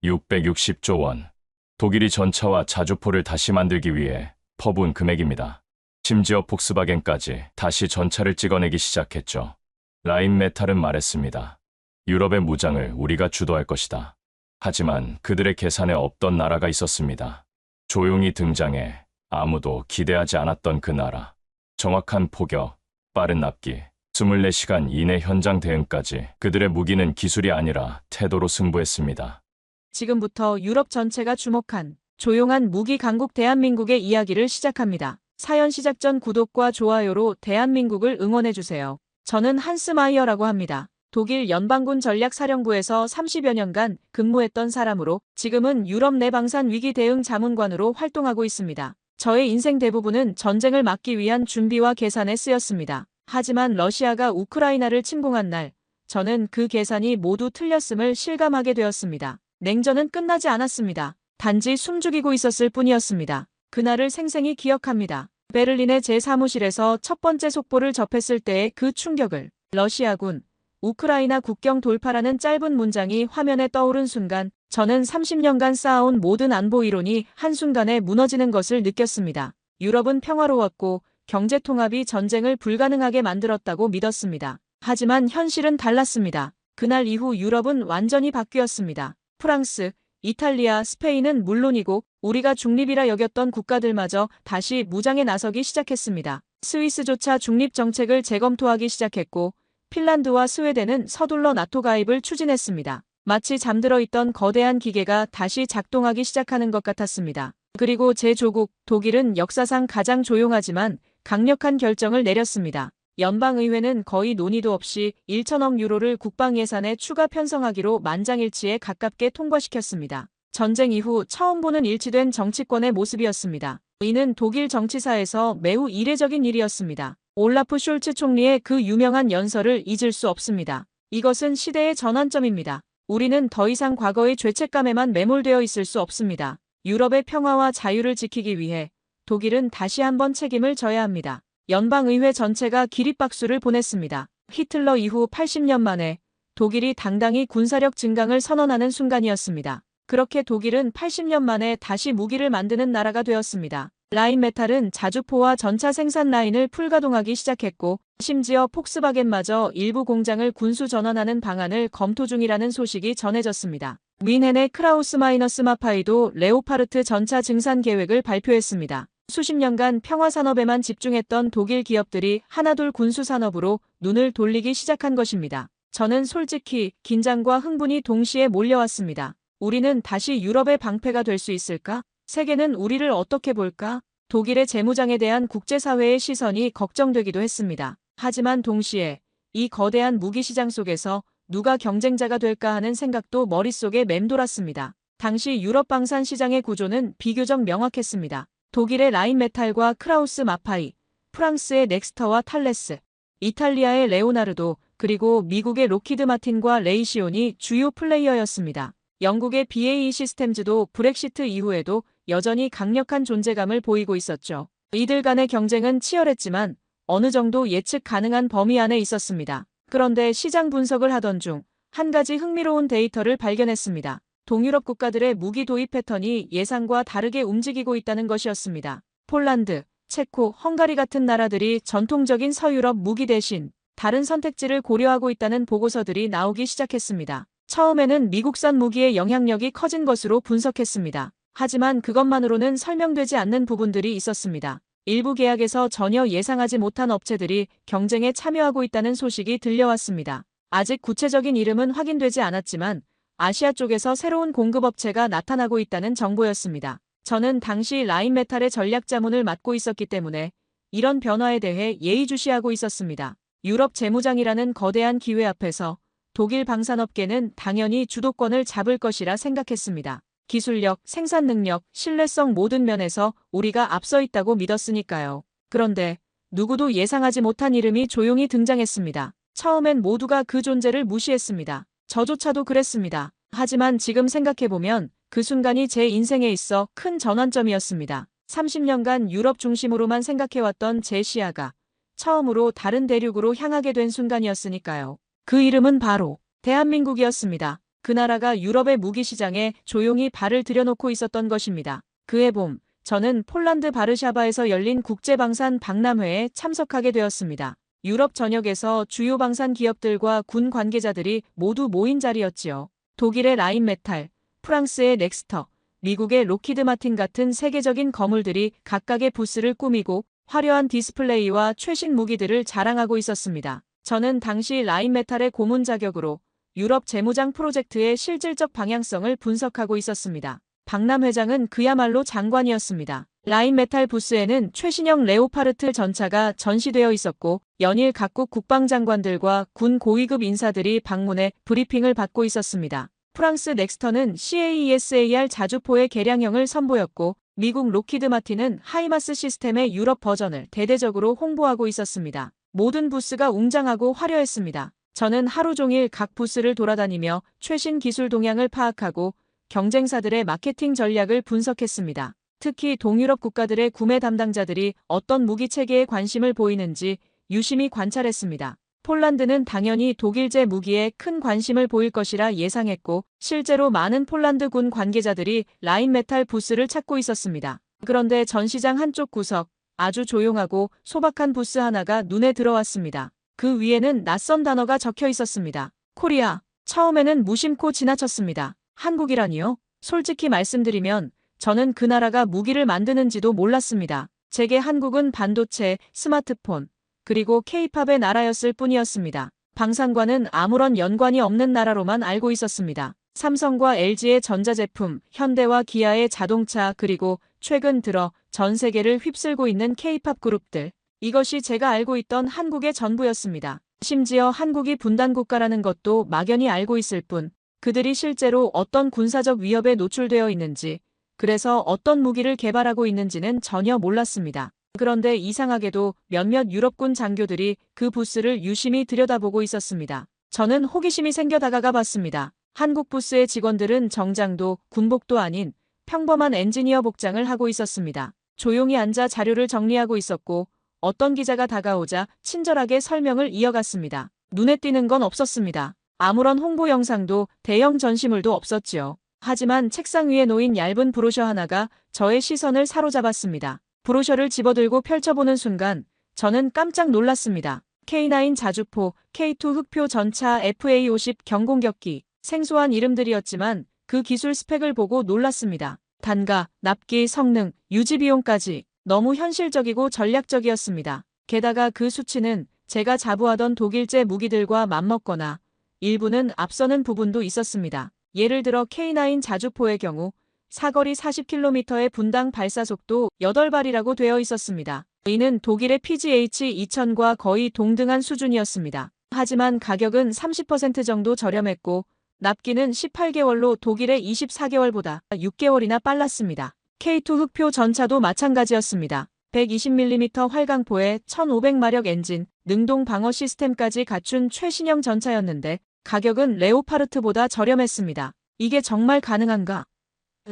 660조 원. 독일이 전차와 자주포를 다시 만들기 위해 퍼부은 금액입니다. 심지어 폭스바겐까지 다시 전차를 찍어내기 시작했죠. 라인메탈은 말했습니다. 유럽의 무장을 우리가 주도할 것이다. 하지만 그들의 계산에 없던 나라가 있었습니다. 조용히 등장해 아무도 기대하지 않았던 그 나라. 정확한 포격, 빠른 납기, 24시간 이내 현장 대응까지 그들의 무기는 기술이 아니라 태도로 승부했습니다. 지금부터 유럽 전체가 주목한 조용한 무기 강국 대한민국의 이야기를 시작합니다. 사연 시작 전 구독과 좋아요로 대한민국을 응원해주세요. 저는 한스 마이어라고 합니다. 독일 연방군 전략사령부에서 30여 년간 근무했던 사람으로 지금은 유럽 내 방산 위기 대응 자문관으로 활동하고 있습니다. 저의 인생 대부분은 전쟁을 막기 위한 준비와 계산에 쓰였습니다. 하지만 러시아가 우크라이나를 침공한 날, 저는 그 계산이 모두 틀렸음을 실감하게 되었습니다. 냉전은 끝나지 않았습니다. 단지 숨죽이고 있었을 뿐이었습니다. 그날을 생생히 기억합니다. 베를린의 제 사무실에서 첫 번째 속보를 접했을 때의 그 충격을. 러시아군, 우크라이나 국경 돌파라는 짧은 문장이 화면에 떠오른 순간 저는 30년간 쌓아온 모든 안보 이론이 한순간에 무너지는 것을 느꼈습니다. 유럽은 평화로웠고 경제 통합이 전쟁을 불가능하게 만들었다고 믿었습니다. 하지만 현실은 달랐습니다. 그날 이후 유럽은 완전히 바뀌었습니다. 프랑스, 이탈리아, 스페인은 물론이고 우리가 중립이라 여겼던 국가들마저 다시 무장에 나서기 시작했습니다. 스위스조차 중립 정책을 재검토하기 시작했고 핀란드와 스웨덴은 서둘러 나토 가입을 추진했습니다. 마치 잠들어 있던 거대한 기계가 다시 작동하기 시작하는 것 같았습니다. 그리고 제 조국 독일은 역사상 가장 조용하지만 강력한 결정을 내렸습니다. 연방의회는 거의 논의도 없이 1천억 유로를 국방 예산에 추가 편성하기로 만장일치에 가깝게 통과시켰습니다. 전쟁 이후 처음 보는 일치된 정치권의 모습이었습니다. 이는 독일 정치사에서 매우 이례적인 일이었습니다. 올라프 숄츠 총리의 그 유명한 연설을 잊을 수 없습니다. 이것은 시대의 전환점입니다. 우리는 더 이상 과거의 죄책감에만 매몰되어 있을 수 없습니다. 유럽의 평화와 자유를 지키기 위해 독일은 다시 한번 책임을 져야 합니다. 연방의회 전체가 기립박수를 보냈습니다. 히틀러 이후 80년 만에 독일이 당당히 군사력 증강을 선언하는 순간이었습니다. 그렇게 독일은 80년 만에 다시 무기를 만드는 나라가 되었습니다. 라인메탈은 자주포와 전차 생산 라인을 풀가동하기 시작했고 심지어 폭스바겐마저 일부 공장을 군수 전환하는 방안을 검토 중이라는 소식이 전해졌습니다. 뮌헨의 크라우스 마이너스 마파이도 레오파르트 전차 증산 계획을 발표했습니다. 수십 년간 평화산업에만 집중했던 독일 기업들이 하나둘 군수산업으로 눈을 돌리기 시작한 것입니다. 저는 솔직히 긴장과 흥분이 동시에 몰려왔습니다. 우리는 다시 유럽의 방패가 될 수 있을까? 세계는 우리를 어떻게 볼까? 독일의 재무장에 대한 국제사회의 시선이 걱정되기도 했습니다. 하지만 동시에 이 거대한 무기시장 속에서 누가 경쟁자가 될까 하는 생각도 머릿속에 맴돌았습니다. 당시 유럽 방산 시장의 구조는 비교적 명확했습니다. 독일의 라인메탈과 크라우스 마파이, 프랑스의 넥스터와 탈레스, 이탈리아의 레오나르도, 그리고 미국의 로키드 마틴과 레이시온이 주요 플레이어였습니다. 영국의 BAE 시스템즈도 브렉시트 이후에도 여전히 강력한 존재감을 보이고 있었죠. 이들 간의 경쟁은 치열했지만 어느 정도 예측 가능한 범위 안에 있었습니다. 그런데 시장 분석을 하던 중 한 가지 흥미로운 데이터를 발견했습니다. 동유럽 국가들의 무기 도입 패턴이 예상과 다르게 움직이고 있다는 것이었습니다. 폴란드, 체코, 헝가리 같은 나라들이 전통적인 서유럽 무기 대신 다른 선택지를 고려하고 있다는 보고서들이 나오기 시작했습니다. 처음에는 미국산 무기의 영향력이 커진 것으로 분석했습니다. 하지만 그것만으로는 설명되지 않는 부분들이 있었습니다. 일부 계약에서 전혀 예상하지 못한 업체들이 경쟁에 참여하고 있다는 소식이 들려왔습니다. 아직 구체적인 이름은 확인되지 않았지만 아시아 쪽에서 새로운 공급업체가 나타나고 있다는 정보였습니다. 저는 당시 라인메탈의 전략자문을 맡고 있었기 때문에 이런 변화에 대해 예의주시하고 있었습니다. 유럽 재무장이라는 거대한 기회 앞에서 독일 방산업계는 당연히 주도권을 잡을 것이라 생각했습니다. 기술력, 생산 능력, 신뢰성 모든 면에서 우리가 앞서 있다고 믿었으니까요. 그런데 누구도 예상하지 못한 이름이 조용히 등장했습니다. 처음엔 모두가 그 존재를 무시했습니다. 저조차도 그랬습니다. 하지만 지금 생각해보면 그 순간이 제 인생에 있어 큰 전환점이었습니다. 30년간 유럽 중심으로만 생각해왔던 제 시야가 처음으로 다른 대륙으로 향하게 된 순간이었으니까요. 그 이름은 바로 대한민국이었습니다. 그 나라가 유럽의 무기 시장에 조용히 발을 들여놓고 있었던 것입니다. 그해 봄, 저는 폴란드 바르샤바에서 열린 국제방산 박람회에 참석하게 되었습니다. 유럽 전역에서 주요 방산 기업들과 군 관계자들이 모두 모인 자리였지요. 독일의 라인메탈, 프랑스의 넥스터, 미국의 로키드 마틴 같은 세계적인 거물들이 각각의 부스를 꾸미고 화려한 디스플레이와 최신 무기들을 자랑하고 있었습니다. 저는 당시 라인메탈의 고문 자격으로 유럽 재무장 프로젝트의 실질적 방향성을 분석하고 있었습니다. 박람회장은 그야말로 장관이었습니다. 라인메탈 부스에는 최신형 레오파르트 전차가 전시되어 있었고 연일 각국 국방장관들과 군 고위급 인사들이 방문해 브리핑을 받고 있었습니다. 프랑스 넥스터는 CAESAR 자주포의 개량형을 선보였고 미국 로키드 마틴은 하이마스 시스템의 유럽 버전을 대대적으로 홍보하고 있었습니다. 모든 부스가 웅장하고 화려했습니다. 저는 하루 종일 각 부스를 돌아다니며 최신 기술 동향을 파악하고 경쟁사들의 마케팅 전략을 분석했습니다. 특히 동유럽 국가들의 구매 담당자들이 어떤 무기 체계에 관심을 보이는지 유심히 관찰했습니다. 폴란드는 당연히 독일제 무기에 큰 관심을 보일 것이라 예상했고 실제로 많은 폴란드 군 관계자들이 라인메탈 부스를 찾고 있었습니다. 그런데 전시장 한쪽 구석, 아주 조용하고 소박한 부스 하나가 눈에 들어왔습니다. 그 위에는 낯선 단어가 적혀 있었습니다. 코리아. 처음에는 무심코 지나쳤습니다. 한국이라니요? 솔직히 말씀드리면 저는 그 나라가 무기를 만드는지도 몰랐습니다. 제게 한국은 반도체, 스마트폰, 그리고 K-팝의 나라였을 뿐이었습니다. 방산과는 아무런 연관이 없는 나라로만 알고 있었습니다. 삼성과 LG의 전자제품, 현대와 기아의 자동차, 그리고 최근 들어 전 세계를 휩쓸고 있는 K-팝 그룹들. 이것이 제가 알고 있던 한국의 전부였습니다. 심지어 한국이 분단국가라는 것도 막연히 알고 있을 뿐 그들이 실제로 어떤 군사적 위협에 노출되어 있는지, 그래서 어떤 무기를 개발하고 있는지는 전혀 몰랐습니다. 그런데 이상하게도 몇몇 유럽군 장교들이 그 부스를 유심히 들여다보고 있었습니다. 저는 호기심이 생겨 다가가 봤습니다. 한국 부스의 직원들은 정장도 군복도 아닌 평범한 엔지니어 복장을 하고 있었습니다. 조용히 앉아 자료를 정리하고 있었고 어떤 기자가 다가오자 친절하게 설명을 이어갔습니다. 눈에 띄는 건 없었습니다. 아무런 홍보 영상도 대형 전시물도 없었지요. 하지만 책상 위에 놓인 얇은 브로셔 하나가 저의 시선을 사로잡았습니다. 브로셔를 집어들고 펼쳐보는 순간 저는 깜짝 놀랐습니다. K9 자주포, K2 흑표 전차, FA50 경공격기, 생소한 이름들이었지만 그 기술 스펙을 보고 놀랐습니다. 단가, 납기, 성능, 유지 비용까지 너무 현실적이고 전략적이었습니다. 게다가 그 수치는 제가 자부하던 독일제 무기들과 맞먹거나 일부는 앞서는 부분도 있었습니다. 예를 들어 K9 자주포의 경우 사거리 40km의 분당 발사속도 8발이라고 되어 있었습니다. 이는 독일의 PGH-2000과 거의 동등한 수준이었습니다. 하지만 가격은 30% 정도 저렴했고 납기는 18개월로 독일의 24개월보다 6개월이나 빨랐습니다. K2 흑표 전차도 마찬가지였습니다. 120mm 활강포에 1500마력 엔진, 능동 방어 시스템까지 갖춘 최신형 전차였는데 가격은 레오파르트보다 저렴했습니다. 이게 정말 가능한가?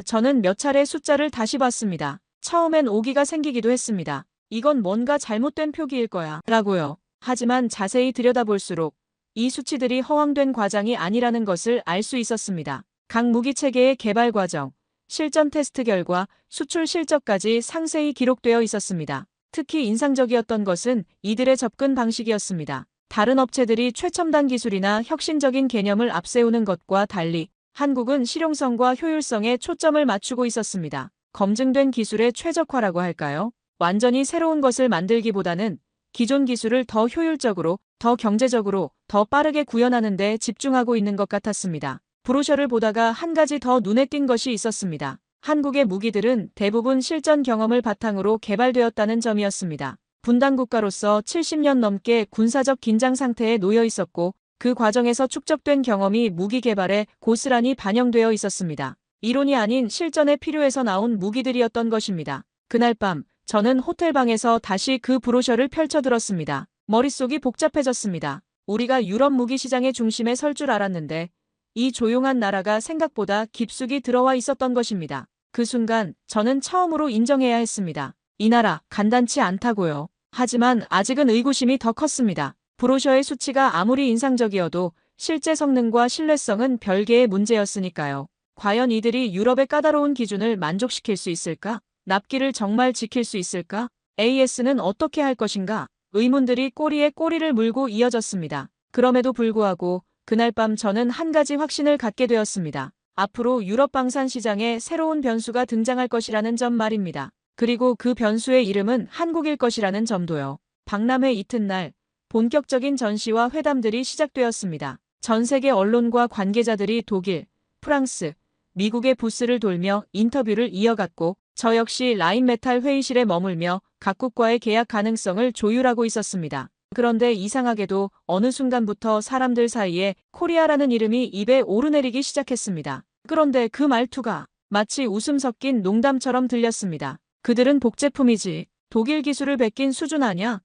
저는 몇 차례 숫자를 다시 봤습니다. 처음엔 오기가 생기기도 했습니다. 이건 뭔가 잘못된 표기일 거야 라고요. 하지만 자세히 들여다볼수록 이 수치들이 허황된 과장이 아니라는 것을 알 수 있었습니다. 각 무기 체계의 개발 과정, 실전 테스트 결과, 수출 실적까지 상세히 기록되어 있었습니다. 특히 인상적이었던 것은 이들의 접근 방식이었습니다. 다른 업체들이 최첨단 기술이나 혁신적인 개념을 앞세우는 것과 달리 한국은 실용성과 효율성에 초점을 맞추고 있었습니다. 검증된 기술의 최적화라고 할까요? 완전히 새로운 것을 만들기보다는 기존 기술을 더 효율적으로, 더 경제적으로, 더 빠르게 구현하는 데 집중하고 있는 것 같았습니다. 브로셔를 보다가 한 가지 더 눈에 띈 것이 있었습니다. 한국의 무기들은 대부분 실전 경험을 바탕으로 개발되었다는 점이었습니다. 분단국가로서 70년 넘게 군사적 긴장 상태에 놓여 있었고 그 과정에서 축적된 경험이 무기 개발에 고스란히 반영되어 있었습니다. 이론이 아닌 실전에 필요해서 나온 무기들이었던 것입니다. 그날 밤 저는 호텔방에서 다시 그 브로셔를 펼쳐들었습니다. 머릿속이 복잡해졌습니다. 우리가 유럽 무기 시장의 중심에 설 줄 알았는데 이 조용한 나라가 생각보다 깊숙이 들어와 있었던 것입니다. 그 순간 저는 처음으로 인정해야 했습니다. 이 나라 간단치 않다고요. 하지만 아직은 의구심이 더 컸습니다. 브로셔의 수치가 아무리 인상적이어도 실제 성능과 신뢰성은 별개의 문제였으니까요. 과연 이들이 유럽의 까다로운 기준을 만족시킬 수 있을까? 납기를 정말 지킬 수 있을까? AS는 어떻게 할 것인가? 의문들이 꼬리에 꼬리를 물고 이어졌습니다. 그럼에도 불구하고 그날 밤 저는 한 가지 확신을 갖게 되었습니다. 앞으로 유럽 방산 시장에 새로운 변수가 등장할 것이라는 점 말입니다. 그리고 그 변수의 이름은 한국일 것이라는 점도요. 박람회 이튿날 본격적인 전시와 회담들이 시작되었습니다. 전 세계 언론과 관계자들이 독일, 프랑스, 미국의 부스를 돌며 인터뷰를 이어갔고 저 역시 라인메탈 회의실에 머물며 각국과의 계약 가능성을 조율하고 있었습니다. 그런데 이상하게도 어느 순간부터 사람들 사이에 코리아라는 이름이 입에 오르내리기 시작했습니다. 그런데 그 말투가 마치 웃음 섞인 농담처럼 들렸습니다. 그들은 복제품이지. 독일 기술을 베낀 수준 아냐?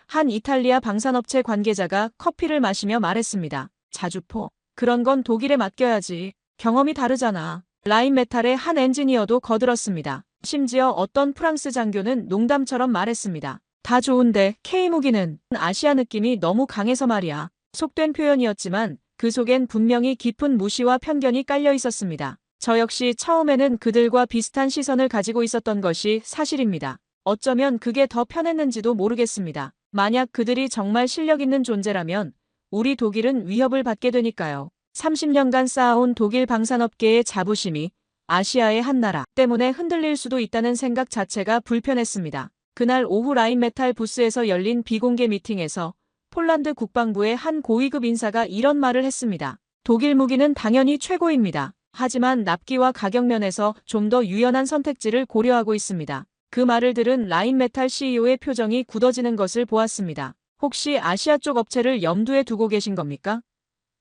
한 이탈리아 방산업체 관계자가 커피를 마시며 말했습니다. 자주포. 그런 건 독일에 맡겨야지. 경험이 다르잖아. 라인메탈의 한 엔지니어도 거들었습니다. 심지어 어떤 프랑스 장교는 농담처럼 말했습니다. 다 좋은데 K무기는 아시아 느낌이 너무 강해서 말이야. 속된 표현이었지만 그 속엔 분명히 깊은 무시와 편견이 깔려 있었습니다. 저 역시 처음에는 그들과 비슷한 시선을 가지고 있었던 것이 사실입니다. 어쩌면 그게 더 편했는지도 모르겠습니다. 만약 그들이 정말 실력 있는 존재라면 우리 독일은 위협을 받게 되니까요. 30년간 쌓아온 독일 방산업계의 자부심이 아시아의 한 나라 때문에 흔들릴 수도 있다는 생각 자체가 불편했습니다. 그날 오후 라인메탈 부스에서 열린 비공개 미팅에서 폴란드 국방부의 한 고위급 인사가 이런 말을 했습니다. 독일 무기는 당연히 최고입니다. 하지만 납기와 가격 면에서 좀 더 유연한 선택지를 고려하고 있습니다. 그 말을 들은 라인메탈 CEO의 표정이 굳어지는 것을 보았습니다. 혹시 아시아 쪽 업체를 염두에 두고 계신 겁니까?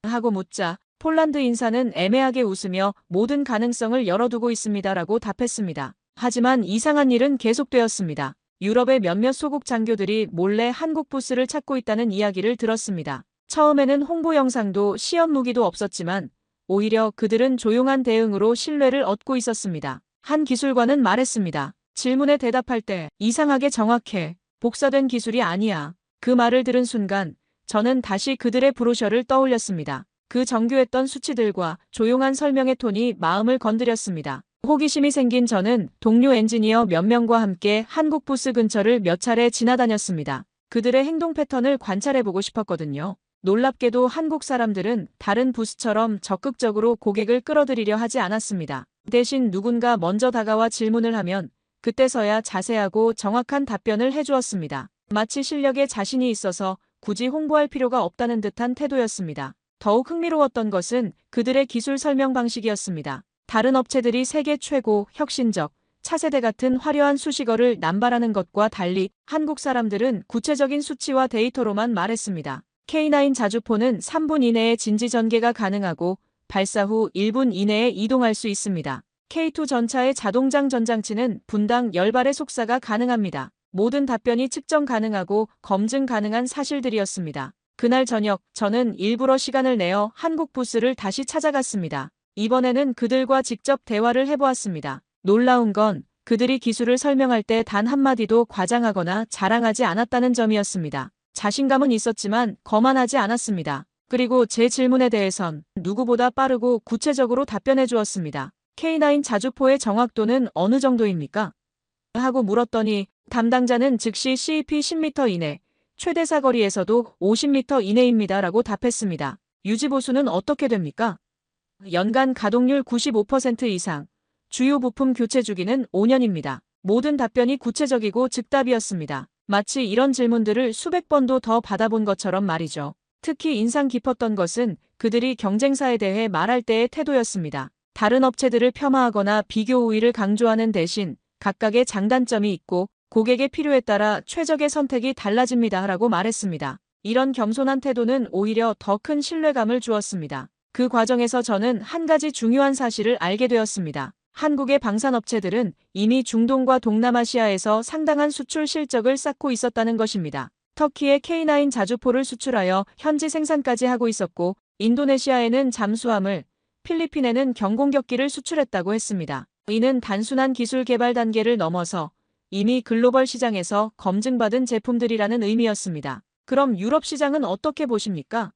하고 묻자 폴란드 인사는 애매하게 웃으며 모든 가능성을 열어두고 있습니다라고 답했습니다. 하지만 이상한 일은 계속되었습니다. 유럽의 몇몇 소국 장교들이 몰래 한국 부스를 찾고 있다는 이야기를 들었습니다. 처음에는 홍보 영상도 시험 무기도 없었지만 오히려 그들은 조용한 대응으로 신뢰를 얻고 있었습니다. 한 기술관은 말했습니다. 질문에 대답할 때 이상하게 정확해. 복사된 기술이 아니야. 그 말을 들은 순간 저는 다시 그들의 브로셔를 떠올렸습니다. 그 정교했던 수치들과 조용한 설명의 톤이 마음을 건드렸습니다. 호기심이 생긴 저는 동료 엔지니어 몇 명과 함께 한국 부스 근처를 몇 차례 지나다녔습니다. 그들의 행동 패턴을 관찰해보고 싶었거든요. 놀랍게도 한국 사람들은 다른 부스처럼 적극적으로 고객을 끌어들이려 하지 않았습니다. 대신 누군가 먼저 다가와 질문을 하면 그때서야 자세하고 정확한 답변을 해주었습니다. 마치 실력에 자신이 있어서 굳이 홍보할 필요가 없다는 듯한 태도였습니다. 더욱 흥미로웠던 것은 그들의 기술 설명 방식이었습니다. 다른 업체들이 세계 최고, 혁신적, 차세대 같은 화려한 수식어를 남발하는 것과 달리 한국 사람들은 구체적인 수치와 데이터로만 말했습니다. K9 자주포는 3분 이내에 진지 전개가 가능하고 발사 후 1분 이내에 이동할 수 있습니다. K2 전차의 자동장 전장치는 분당 10발의 속사가 가능합니다. 모든 답변이 측정 가능하고 검증 가능한 사실들이었습니다. 그날 저녁 저는 일부러 시간을 내어 한국 부스를 다시 찾아갔습니다. 이번에는 그들과 직접 대화를 해보았습니다. 놀라운 건 그들이 기술을 설명할 때 단 한마디도 과장하거나 자랑하지 않았다는 점이었습니다. 자신감은 있었지만 거만하지 않았습니다. 그리고 제 질문에 대해선 누구보다 빠르고 구체적으로 답변해 주었습니다. K9 자주포의 정확도는 어느 정도입니까? 하고 물었더니 담당자는 즉시 CEP 10m 이내, 최대 사거리에서도 50m 이내입니다 라고 답했습니다. 유지보수는 어떻게 됩니까? 연간 가동률 95% 이상, 주요 부품 교체 주기는 5년입니다. 모든 답변이 구체적이고 즉답이었습니다. 마치 이런 질문들을 수백 번도 더 받아본 것처럼 말이죠. 특히 인상 깊었던 것은 그들이 경쟁사에 대해 말할 때의 태도였습니다. 다른 업체들을 폄하하거나 비교 우위를 강조하는 대신 각각의 장단점이 있고 고객의 필요에 따라 최적의 선택이 달라집니다 라고 말했습니다. 이런 겸손한 태도는 오히려 더 큰 신뢰감을 주었습니다. 그 과정에서 저는 한 가지 중요한 사실을 알게 되었습니다. 한국의 방산업체들은 이미 중동과 동남아시아에서 상당한 수출 실적을 쌓고 있었다는 것입니다. 터키에 K9 자주포를 수출하여 현지 생산까지 하고 있었고 인도네시아에는 잠수함을, 필리핀에는 경공격기를 수출했다고 했습니다. 이는 단순한 기술 개발 단계를 넘어서 이미 글로벌 시장에서 검증받은 제품들이라는 의미였습니다. 그럼 유럽 시장은 어떻게 보십니까?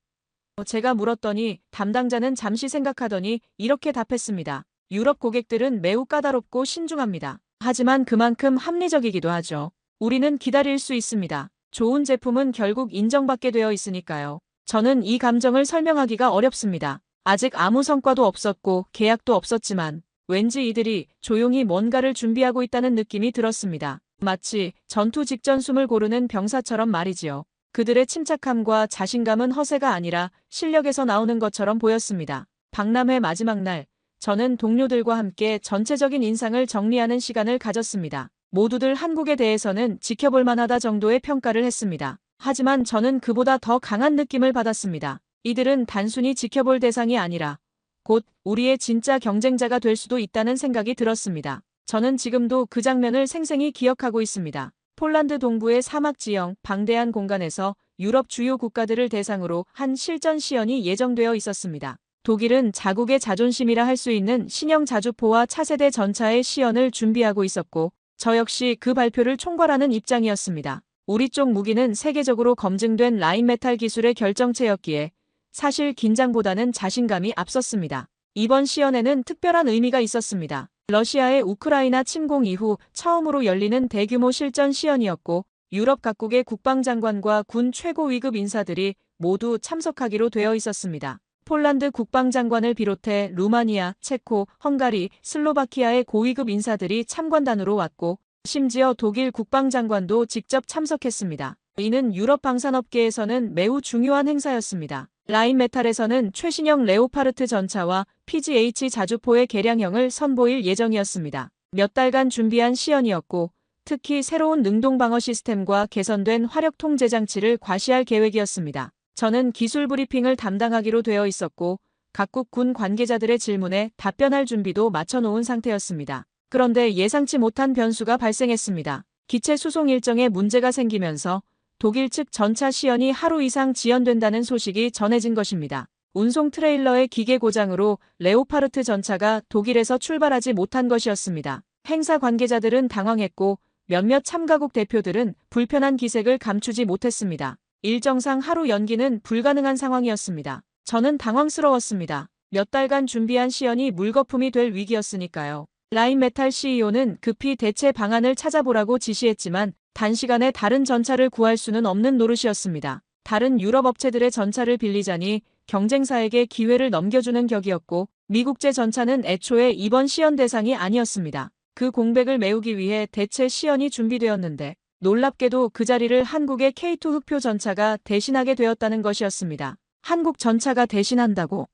제가 물었더니 담당자는 잠시 생각하더니 이렇게 답했습니다. 유럽 고객들은 매우 까다롭고 신중합니다. 하지만 그만큼 합리적이기도 하죠. 우리는 기다릴 수 있습니다. 좋은 제품은 결국 인정받게 되어 있으니까요. 저는 이 감정을 설명하기가 어렵습니다. 아직 아무 성과도 없었고 계약도 없었지만 왠지 이들이 조용히 뭔가를 준비하고 있다는 느낌이 들었습니다. 마치 전투 직전 숨을 고르는 병사처럼 말이지요. 그들의 침착함과 자신감은 허세가 아니라 실력에서 나오는 것처럼 보였습니다. 박람회 마지막 날, 저는 동료들과 함께 전체적인 인상을 정리하는 시간을 가졌습니다. 모두들 한국에 대해서는 지켜볼 만하다 정도의 평가를 했습니다. 하지만 저는 그보다 더 강한 느낌을 받았습니다. 이들은 단순히 지켜볼 대상이 아니라 곧 우리의 진짜 경쟁자가 될 수도 있다는 생각이 들었습니다. 저는 지금도 그 장면을 생생히 기억하고 있습니다. 폴란드 동부의 사막 지형, 방대한 공간에서 유럽 주요 국가들을 대상으로 한 실전 시연이 예정되어 있었습니다. 독일은 자국의 자존심이라 할 수 있는 신형 자주포와 차세대 전차의 시연을 준비하고 있었고, 저 역시 그 발표를 총괄하는 입장이었습니다. 우리 쪽 무기는 세계적으로 검증된 라인메탈 기술의 결정체였기에 사실 긴장보다는 자신감이 앞섰습니다. 이번 시연에는 특별한 의미가 있었습니다. 러시아의 우크라이나 침공 이후 처음으로 열리는 대규모 실전 시연이었고, 유럽 각국의 국방장관과 군 최고 위급 인사들이 모두 참석하기로 되어 있었습니다. 폴란드 국방장관을 비롯해 루마니아, 체코, 헝가리, 슬로바키아의 고위급 인사들이 참관단으로 왔고, 심지어 독일 국방장관도 직접 참석했습니다. 이는 유럽 방산업계에서는 매우 중요한 행사였습니다. 라인메탈에서는 최신형 레오파르트 전차와 PGH 자주포의 개량형을 선보일 예정이었습니다. 몇 달간 준비한 시연이었고, 특히 새로운 능동 방어 시스템과 개선된 화력 통제 장치를 과시할 계획이었습니다. 저는 기술 브리핑을 담당하기로 되어 있었고, 각국 군 관계자들의 질문에 답변할 준비도 마쳐놓은 상태였습니다. 그런데 예상치 못한 변수가 발생했습니다. 기체 수송 일정에 문제가 생기면서 독일 측 전차 시연이 하루 이상 지연된다는 소식이 전해진 것입니다. 운송 트레일러의 기계 고장으로 레오파르트 전차가 독일에서 출발하지 못한 것이었습니다. 행사 관계자들은 당황했고 몇몇 참가국 대표들은 불편한 기색을 감추지 못했습니다. 일정상 하루 연기는 불가능한 상황이었습니다. 저는 당황스러웠습니다. 몇 달간 준비한 시연이 물거품이 될 위기였으니까요. 라인메탈 CEO는 급히 대체 방안을 찾아보라고 지시했지만 단시간에 다른 전차를 구할 수는 없는 노릇이었습니다. 다른 유럽 업체들의 전차를 빌리자니 경쟁사에게 기회를 넘겨주는 격이었고, 미국제 전차는 애초에 이번 시연 대상이 아니었습니다. 그 공백을 메우기 위해 대체 시연이 준비되었는데 놀랍게도 그 자리를 한국의 K2 흑표 전차가 대신하게 되었다는 것이었습니다. 한국 전차가 대신한다고?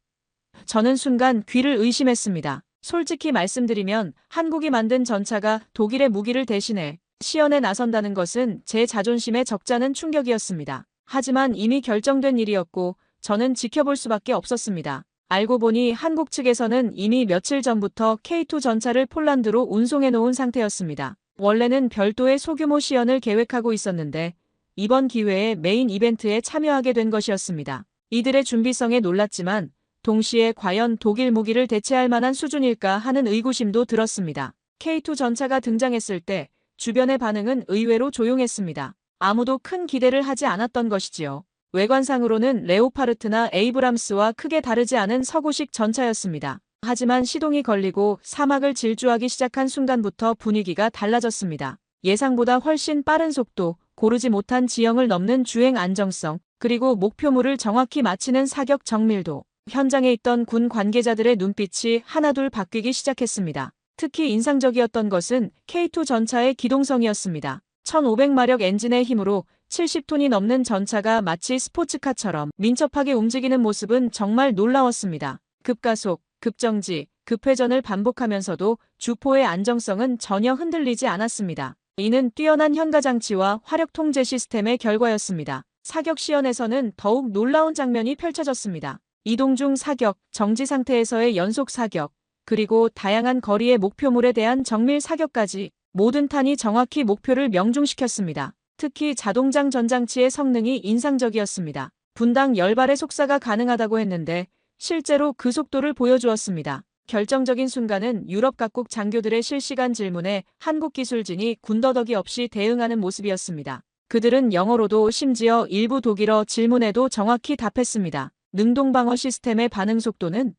저는 순간 귀를 의심했습니다. 솔직히 말씀드리면 한국이 만든 전차가 독일의 무기를 대신해 시연에 나선다는 것은 제 자존심에 적잖은 충격이었습니다. 하지만 이미 결정된 일이었고 저는 지켜볼 수밖에 없었습니다. 알고 보니 한국 측에서는 이미 며칠 전부터 K2 전차를 폴란드로 운송해 놓은 상태였습니다. 원래는 별도의 소규모 시연을 계획하고 있었는데 이번 기회에 메인 이벤트에 참여하게 된 것이었습니다. 이들의 준비성에 놀랐지만 동시에 과연 독일 무기를 대체할 만한 수준일까 하는 의구심도 들었습니다. K2 전차가 등장했을 때 주변의 반응은 의외로 조용했습니다. 아무도 큰 기대를 하지 않았던 것이지요. 외관상으로는 레오파르트나 에이브람스와 크게 다르지 않은 서구식 전차였습니다. 하지만 시동이 걸리고 사막을 질주하기 시작한 순간부터 분위기가 달라졌습니다. 예상보다 훨씬 빠른 속도, 고르지 못한 지형을 넘는 주행 안정성, 그리고 목표물을 정확히 맞히는 사격 정밀도. 현장에 있던 군 관계자들의 눈빛이 하나둘 바뀌기 시작했습니다. 특히 인상적이었던 것은 K2 전차의 기동성이었습니다. 1500마력 엔진의 힘으로 70톤이 넘는 전차가 마치 스포츠카처럼 민첩하게 움직이는 모습은 정말 놀라웠습니다. 급가속, 급정지, 급회전을 반복하면서도 주포의 안정성은 전혀 흔들리지 않았습니다. 이는 뛰어난 현가장치와 화력 통제 시스템의 결과였습니다. 사격 시연에서는 더욱 놀라운 장면이 펼쳐졌습니다. 이동 중 사격, 정지 상태에서의 연속 사격, 그리고 다양한 거리의 목표물에 대한 정밀 사격까지 모든 탄이 정확히 목표를 명중시켰습니다. 특히 자동장 전장치의 성능이 인상적이었습니다. 분당 10발의 속사가 가능하다고 했는데 실제로 그 속도를 보여주었습니다. 결정적인 순간은 유럽 각국 장교들의 실시간 질문에 한국 기술진이 군더더기 없이 대응하는 모습이었습니다. 그들은 영어로도 심지어 일부 독일어 질문에도 정확히 답했습니다. 능동방어 시스템의 반응 속도는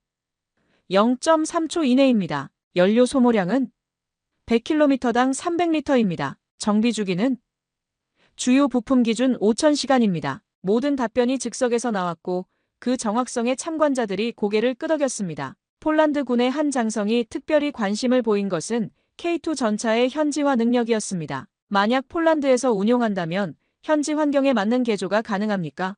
0.3초 이내입니다. 연료 소모량은 100km당 300리터입니다. 정비 주기는 주요 부품 기준 5,000시간입니다. 모든 답변이 즉석에서 나왔고 그 정확성에 참관자들이 고개를 끄덕였습니다. 폴란드군의 한 장성이 특별히 관심을 보인 것은 K2 전차의 현지화 능력이었습니다. 만약 폴란드에서 운용한다면 현지 환경에 맞는 개조가 가능합니까?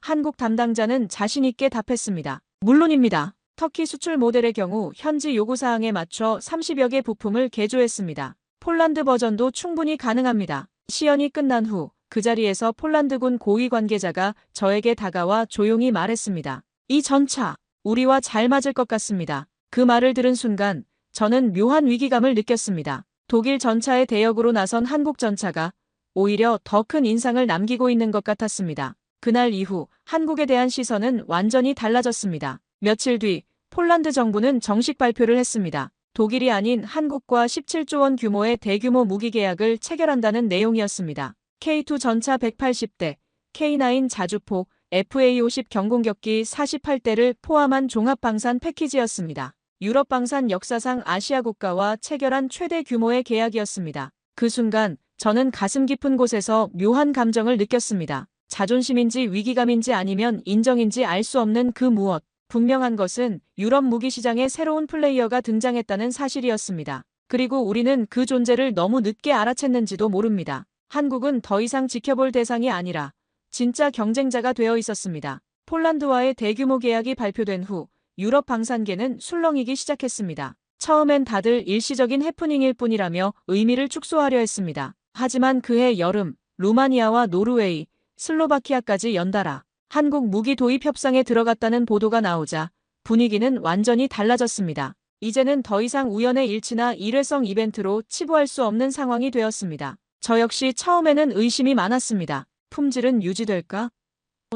한국 담당자는 자신있게 답했습니다. 물론입니다. 터키 수출 모델의 경우 현지 요구사항에 맞춰 30여 개 부품을 개조했습니다. 폴란드 버전도 충분히 가능합니다. 시연이 끝난 후 그 자리에서 폴란드군 고위 관계자가 저에게 다가와 조용히 말했습니다. 이 전차, 우리와 잘 맞을 것 같습니다. 그 말을 들은 순간 저는 묘한 위기감을 느꼈습니다. 독일 전차의 대역으로 나선 한국 전차가 오히려 더 큰 인상을 남기고 있는 것 같았습니다. 그날 이후 한국에 대한 시선은 완전히 달라졌습니다. 며칠 뒤 폴란드 정부는 정식 발표를 했습니다. 독일이 아닌 한국과 17조 원 규모의 대규모 무기 계약을 체결한다는 내용이었습니다. K2 전차 180대, K9 자주포, FA50 경공격기 48대를 포함한 종합방산 패키지였습니다. 유럽 방산 역사상 아시아 국가와 체결한 최대 규모의 계약이었습니다. 그 순간 저는 가슴 깊은 곳에서 묘한 감정을 느꼈습니다. 자존심인지 위기감인지 아니면 인정인지 알 수 없는 그 무엇. 분명한 것은 유럽 무기 시장에 새로운 플레이어가 등장했다는 사실이었습니다. 그리고 우리는 그 존재를 너무 늦게 알아챘는지도 모릅니다. 한국은 더 이상 지켜볼 대상이 아니라 진짜 경쟁자가 되어 있었습니다. 폴란드와의 대규모 계약이 발표된 후 유럽 방산계는 술렁이기 시작했습니다. 처음엔 다들 일시적인 해프닝일 뿐이라며 의미를 축소하려 했습니다. 하지만 그해 여름 루마니아와 노르웨이, 슬로바키아까지 연달아 한국 무기 도입 협상에 들어갔다는 보도가 나오자 분위기는 완전히 달라졌습니다. 이제는 더 이상 우연의 일치나 일회성 이벤트로 치부할 수 없는 상황이 되었습니다. 저 역시 처음에는 의심이 많았습니다. 품질은 유지될까?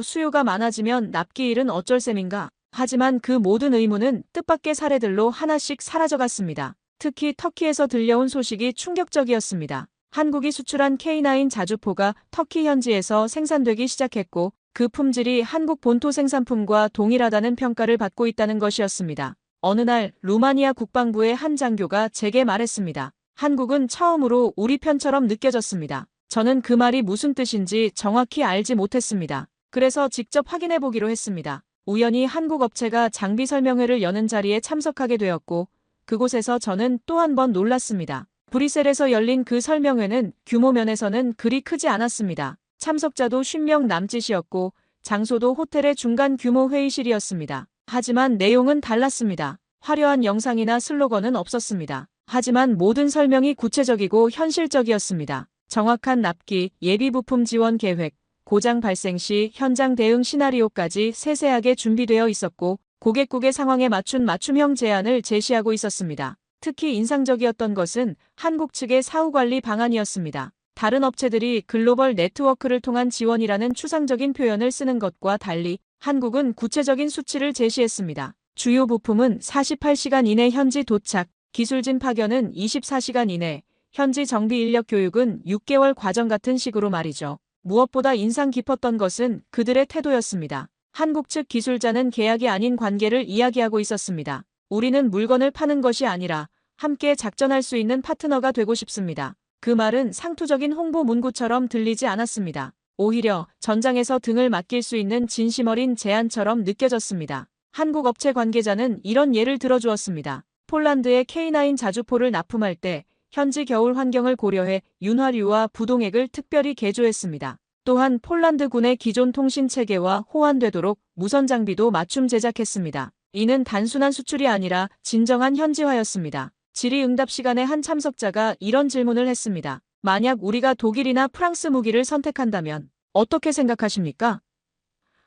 수요가 많아지면 납기일은 어쩔 셈인가? 하지만 그 모든 의문은 뜻밖의 사례들로 하나씩 사라져갔습니다. 특히 터키에서 들려온 소식이 충격적이었습니다. 한국이 수출한 K9 자주포가 터키 현지에서 생산되기 시작했고 그 품질이 한국 본토 생산품과 동일하다는 평가를 받고 있다는 것이었습니다. 어느 날 루마니아 국방부의 한 장교가 제게 말했습니다. 한국은 처음으로 우리 편처럼 느껴졌습니다. 저는 그 말이 무슨 뜻인지 정확히 알지 못했습니다. 그래서 직접 확인해 보기로 했습니다. 우연히 한국 업체가 장비 설명회를 여는 자리에 참석하게 되었고 그곳에서 저는 또 한 번 놀랐습니다. 브뤼셀에서 열린 그 설명회는 규모 면에서는 그리 크지 않았습니다. 참석자도 50명 남짓이었고 장소도 호텔의 중간 규모 회의실이었습니다. 하지만 내용은 달랐습니다. 화려한 영상이나 슬로건은 없었습니다. 하지만 모든 설명이 구체적이고 현실적이었습니다. 정확한 납기, 예비 부품 지원 계획, 고장 발생 시 현장 대응 시나리오까지 세세하게 준비되어 있었고 고객국의 상황에 맞춘 맞춤형 제안을 제시하고 있었습니다. 특히 인상적이었던 것은 한국 측의 사후관리 방안이었습니다. 다른 업체들이 글로벌 네트워크를 통한 지원이라는 추상적인 표현을 쓰는 것과 달리 한국은 구체적인 수치를 제시했습니다. 주요 부품은 48시간 이내 현지 도착, 기술진 파견은 24시간 이내, 현지 정비 인력 교육은 6개월 과정 같은 식으로 말이죠. 무엇보다 인상 깊었던 것은 그들의 태도였습니다. 한국 측 기술자는 계약이 아닌 관계를 이야기하고 있었습니다. 우리는 물건을 파는 것이 아니라 함께 작전할 수 있는 파트너가 되고 싶습니다. 그 말은 상투적인 홍보 문구처럼 들리지 않았습니다. 오히려 전장에서 등을 맡길 수 있는 진심 어린 제안처럼 느껴졌습니다. 한국 업체 관계자는 이런 예를 들어주었습니다. 폴란드의 K9 자주포를 납품할 때 현지 겨울 환경을 고려해 윤활유와 부동액을 특별히 개조했습니다. 또한 폴란드군의 기존 통신 체계와 호환되도록 무선 장비도 맞춤 제작했습니다. 이는 단순한 수출이 아니라 진정한 현지화였습니다. 질의응답 시간에 한 참석자가 이런 질문을 했습니다. 만약 우리가 독일이나 프랑스 무기를 선택한다면 어떻게 생각하십니까?